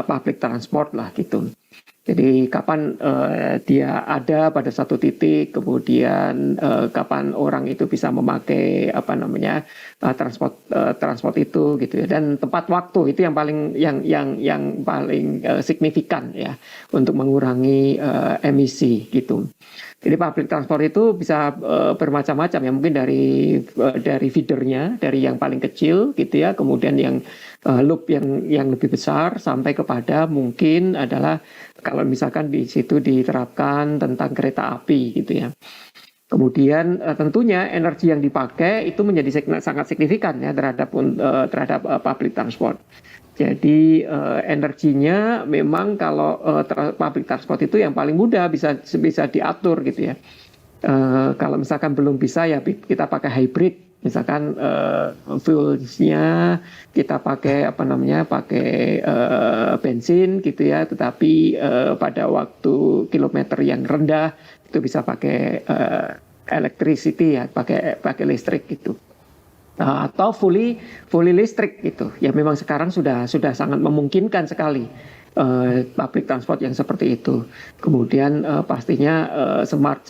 public transport lah gitu. Jadi kapan dia ada pada satu titik, kemudian kapan orang itu bisa memakai transport itu gitu ya, dan tepat waktu itu yang paling signifikan ya untuk mengurangi emisi gitu. Jadi public transport itu bisa bermacam-macam ya, mungkin dari feedernya, dari yang paling kecil gitu ya, kemudian yang loop yang lebih besar sampai kepada mungkin adalah kalau misalkan di situ diterapkan tentang kereta api gitu ya. Kemudian tentunya energi yang dipakai itu menjadi sangat signifikan ya terhadap public transport. Jadi energinya memang kalau public transport itu yang paling mudah bisa diatur gitu ya. Kalau misalkan belum bisa ya kita pakai hybrid. Misalkan fuelsnya kita pakai bensin gitu ya, tetapi pada waktu kilometer yang rendah itu bisa pakai electricity ya, pakai listrik gitu. Atau fully listrik gitu. Ya memang sekarang sudah sangat memungkinkan sekali public transport yang seperti itu. Kemudian pastinya smart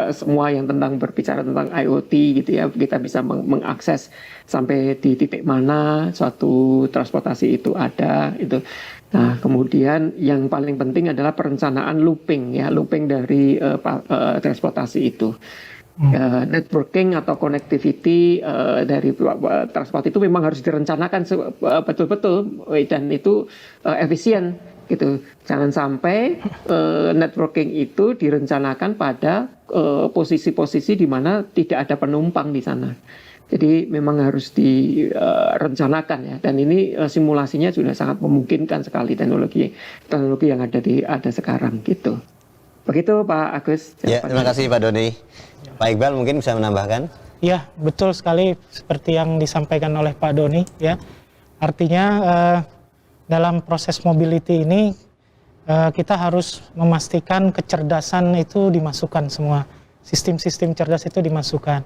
semua yang berbicara tentang IoT gitu ya, kita bisa mengakses sampai di titik mana suatu transportasi itu ada itu. Nah, kemudian yang paling penting adalah perencanaan looping dari transportasi itu. Networking atau connectivity dari transport itu memang harus direncanakan betul-betul dan itu efisien gitu. Jangan sampai networking itu direncanakan pada posisi-posisi di mana tidak ada penumpang di sana. Jadi memang harus direncanakan ya. Dan ini simulasinya sudah sangat memungkinkan sekali teknologi yang ada sekarang gitu. Begitu Pak Agus. Ya, terima kasih Pak Doni. Pak Iqbal mungkin bisa menambahkan? Ya, betul sekali seperti yang disampaikan oleh Pak Doni ya. Artinya dalam proses mobility ini kita harus memastikan kecerdasan itu dimasukkan semua. Sistem-sistem cerdas itu dimasukkan.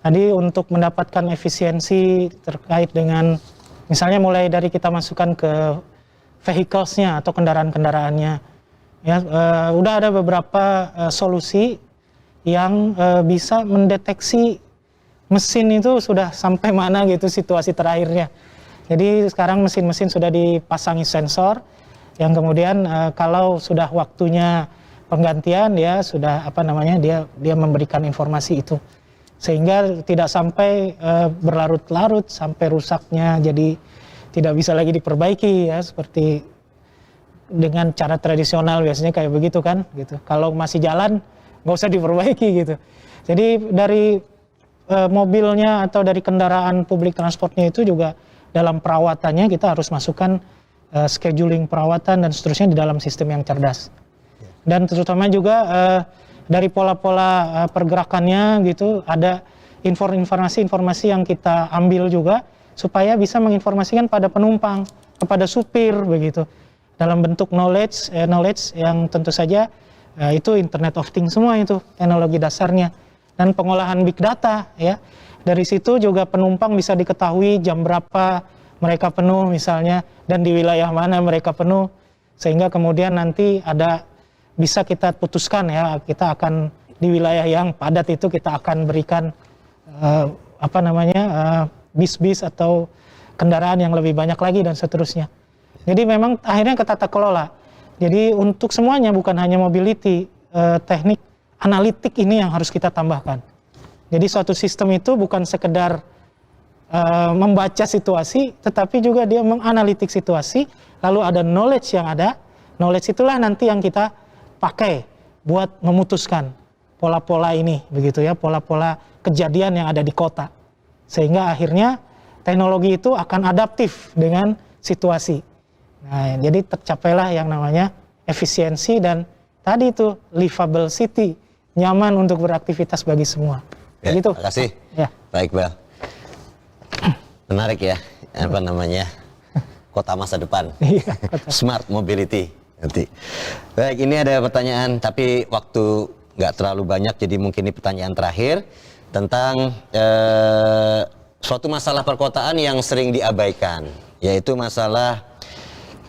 Tadi untuk mendapatkan efisiensi terkait dengan misalnya mulai dari kita masukkan ke vehicles-nya atau kendaraan-kendaraannya. Ya, udah ada beberapa solusi yang bisa mendeteksi mesin itu sudah sampai mana gitu situasi terakhirnya. Jadi sekarang mesin-mesin sudah dipasangi sensor yang kemudian kalau sudah waktunya penggantian ya sudah dia memberikan informasi itu. Sehingga tidak sampai berlarut-larut sampai rusaknya jadi tidak bisa lagi diperbaiki ya seperti dengan cara tradisional biasanya kayak begitu kan gitu. Kalau masih jalan nggak usah diperbaiki gitu. Jadi dari mobilnya atau dari kendaraan publik transportnya itu juga dalam perawatannya kita harus masukkan scheduling perawatan dan seterusnya di dalam sistem yang cerdas. Dan terutama juga dari pola-pola pergerakannya gitu ada informasi-informasi yang kita ambil juga supaya bisa menginformasikan pada penumpang, kepada supir begitu. Dalam bentuk knowledge yang tentu saja itu Internet of Things semua itu teknologi dasarnya dan pengolahan big data ya. Dari situ juga penumpang bisa diketahui jam berapa mereka penuh misalnya dan di wilayah mana mereka penuh sehingga kemudian nanti bisa kita putuskan ya kita akan di wilayah yang padat itu kita akan berikan bis-bis atau kendaraan yang lebih banyak lagi dan seterusnya. Jadi memang akhirnya ke tata kelola. Jadi untuk semuanya bukan hanya mobility, teknik analitik ini yang harus kita tambahkan. Jadi suatu sistem itu bukan sekedar membaca situasi, tetapi juga dia menganalitik situasi, lalu ada knowledge yang ada, knowledge itulah nanti yang kita pakai buat memutuskan pola-pola ini, begitu ya, pola-pola kejadian yang ada di kota. Sehingga akhirnya teknologi itu akan adaptif dengan situasi. Nah, jadi tercapailah yang namanya efisiensi dan tadi itu livable city, nyaman untuk beraktivitas bagi semua. Ya, begitu. Terima kasih. Ya. Baik, Bel. Menarik ya, kota masa depan. Smart mobility. Nanti. Baik, ini ada pertanyaan, tapi waktu nggak terlalu banyak, jadi mungkin ini pertanyaan terakhir tentang suatu masalah perkotaan yang sering diabaikan, yaitu masalah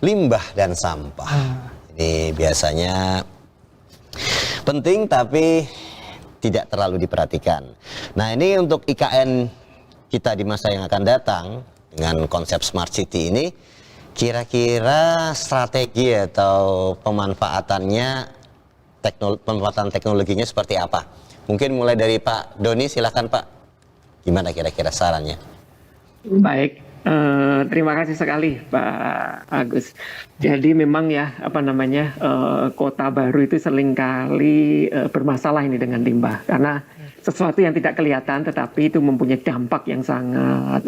limbah dan sampah. Ini biasanya penting tapi tidak terlalu diperhatikan. Nah, ini untuk IKN kita di masa yang akan datang dengan konsep Smart City ini, kira-kira strategi atau pemanfaatan teknologinya seperti apa? Mungkin mulai dari Pak Doni, silakan Pak. Gimana kira-kira sarannya? Baik, terima kasih sekali Pak Agus. Jadi memang ya kota baru itu seringkali bermasalah ini dengan limbah karena sesuatu yang tidak kelihatan tetapi itu mempunyai dampak yang sangat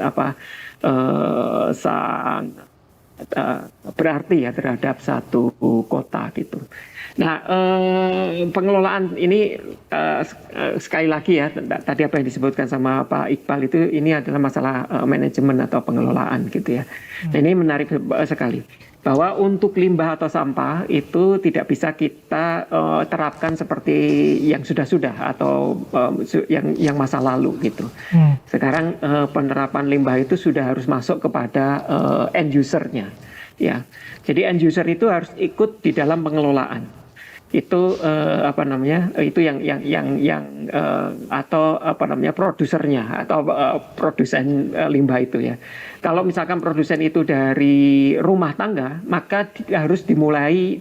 berarti ya terhadap satu kota gitu. Nah, pengelolaan ini sekali lagi ya tadi apa yang disebutkan sama Pak Iqbal itu ini adalah masalah manajemen atau pengelolaan gitu ya. Nah, ini menarik sekali bahwa untuk limbah atau sampah itu tidak bisa kita terapkan seperti yang sudah-sudah atau yang masa lalu gitu. Sekarang penerapan limbah itu sudah harus masuk kepada end usernya ya. Jadi end user itu harus ikut di dalam pengelolaan. Itu itu yang produsernya atau produsen limbah itu ya. Kalau misalkan produsen itu dari rumah tangga, maka harus dimulai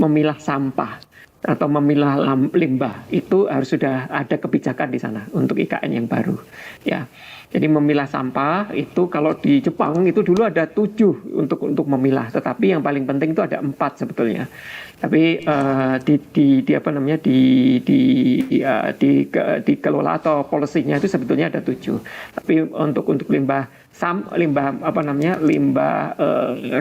memilah sampah atau memilah limbah itu harus sudah ada kebijakan di sana untuk IKN yang baru ya. Jadi memilah sampah itu kalau di Jepang itu dulu ada 7 untuk memilah, tetapi yang paling penting itu ada 4 sebetulnya. Tapi di apa namanya dikelola atau polisinya itu sebetulnya ada 7. Tapi untuk limbah apa namanya limbah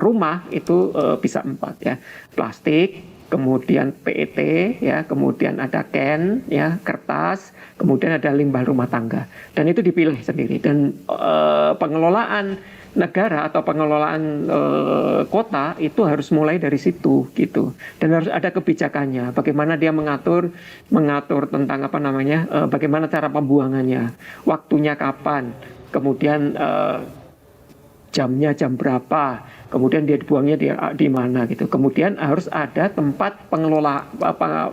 rumah itu bisa 4 ya. Plastik, kemudian PET ya, kemudian ada can ya, kertas, kemudian ada limbah rumah tangga, dan itu dipilih sendiri. Dan pengelolaan negara atau pengelolaan kota itu harus mulai dari situ gitu, dan harus ada kebijakannya, bagaimana dia mengatur tentang apa namanya bagaimana cara pembuangannya, waktunya kapan, kemudian jamnya jam berapa, kemudian dia dibuangnya di mana gitu. Kemudian harus ada tempat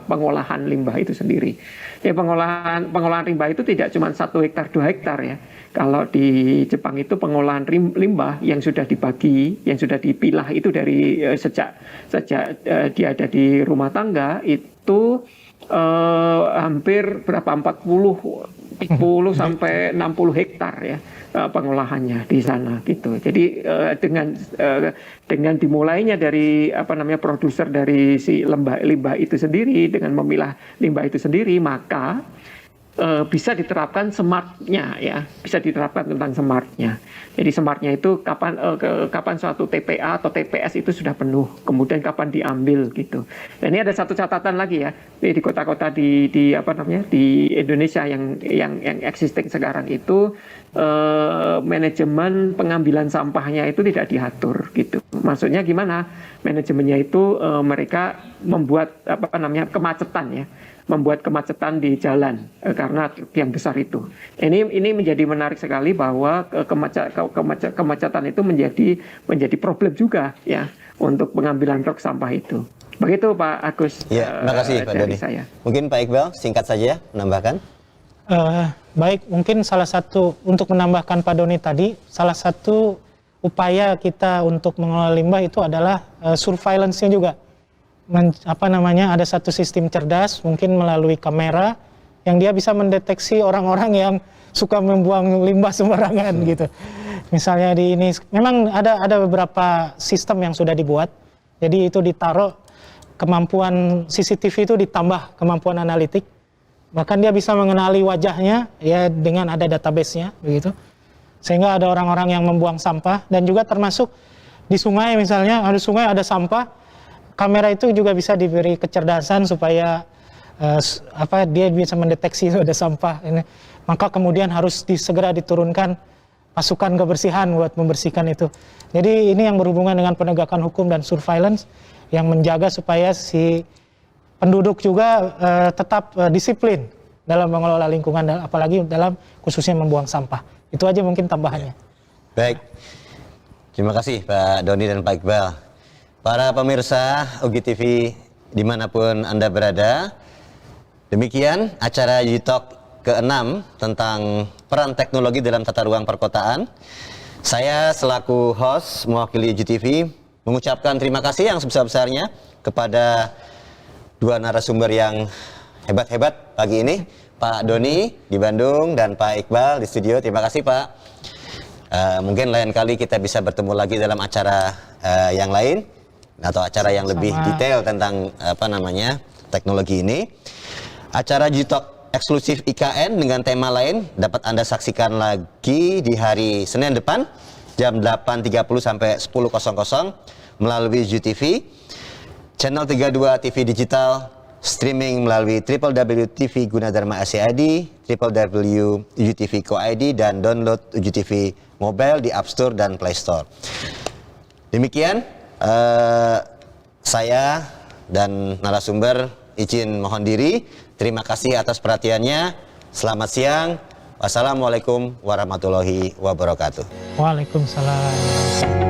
pengolahan limbah itu sendiri. Ya, pengolahan limbah itu tidak cuma 1 hektar 2 hektar ya. Kalau di Jepang itu pengolahan limbah yang sudah dibagi, yang sudah dipilah itu dari sejak dia ada di rumah tangga itu hampir berapa 40 sampai 60 hektar ya pengolahannya di sana gitu. Jadi dengan dimulainya dari apa namanya produser dari si limbah itu sendiri, dengan memilah limbah itu sendiri, maka bisa diterapkan smartnya ya, bisa diterapkan tentang smartnya. Jadi smartnya itu kapan suatu TPA atau TPS itu sudah penuh, kemudian kapan diambil gitu. Dan ini ada satu catatan lagi ya, di kota-kota di apa namanya di Indonesia yang existing sekarang itu manajemen pengambilan sampahnya itu tidak diatur gitu. Maksudnya gimana? Manajemennya itu mereka membuat apa namanya kemacetan ya. Membuat kemacetan di jalan karena truk yang besar itu. Ini menjadi menarik sekali bahwa kemacetan itu menjadi problem juga ya untuk pengambilan truk sampah itu. Begitu Pak Agus. Ya, terima kasih Pak Doni. Mungkin Pak Iqbal singkat saja menambahkan. Baik, mungkin salah satu untuk menambahkan Pak Doni tadi, salah satu upaya kita untuk mengelola limbah itu adalah surveillance-nya juga. Ada satu sistem cerdas mungkin melalui kamera yang dia bisa mendeteksi orang-orang yang suka membuang limbah sembarangan gitu. Misalnya di ini memang ada beberapa sistem yang sudah dibuat. Jadi itu ditaruh kemampuan CCTV itu ditambah kemampuan analitik. Bahkan dia bisa mengenali wajahnya ya dengan ada database-nya begitu. Sehingga ada orang-orang yang membuang sampah, dan juga termasuk di sungai misalnya, ada sungai ada sampah. Kamera itu juga bisa diberi kecerdasan supaya dia bisa mendeteksi ada sampah ini. Maka kemudian harus segera diturunkan pasukan kebersihan buat membersihkan itu. Jadi ini yang berhubungan dengan penegakan hukum dan surveillance yang menjaga supaya si penduduk juga tetap disiplin dalam mengelola lingkungan, apalagi dalam khususnya membuang sampah. Itu aja mungkin tambahannya. Baik, terima kasih Pak Doni dan Pak Iqbal. Para pemirsa UGI TV dimanapun Anda berada, demikian acara UGI ke-6 tentang peran teknologi dalam tata ruang perkotaan. Saya selaku host mewakili UGI TV mengucapkan terima kasih yang sebesar-besarnya kepada dua narasumber yang hebat-hebat pagi ini, Pak Doni di Bandung dan Pak Iqbal di studio. Terima kasih Pak. Mungkin lain kali kita bisa bertemu lagi dalam acara yang lain atau acara yang lebih detail tentang teknologi ini. Acara UGI eksklusif IKN dengan tema lain dapat Anda saksikan lagi di hari Senin depan jam 8.30 sampai 10.00 melalui UGI TV, channel 32 TV digital, streaming melalui www.tv Gunadarma SCID, www.ugitv.co.id, dan download UGI TV mobile di App Store dan Play Store. Demikian saya dan narasumber izin mohon diri. Terima kasih atas perhatiannya. Selamat siang. Wassalamualaikum warahmatullahi wabarakatuh. Waalaikumsalam.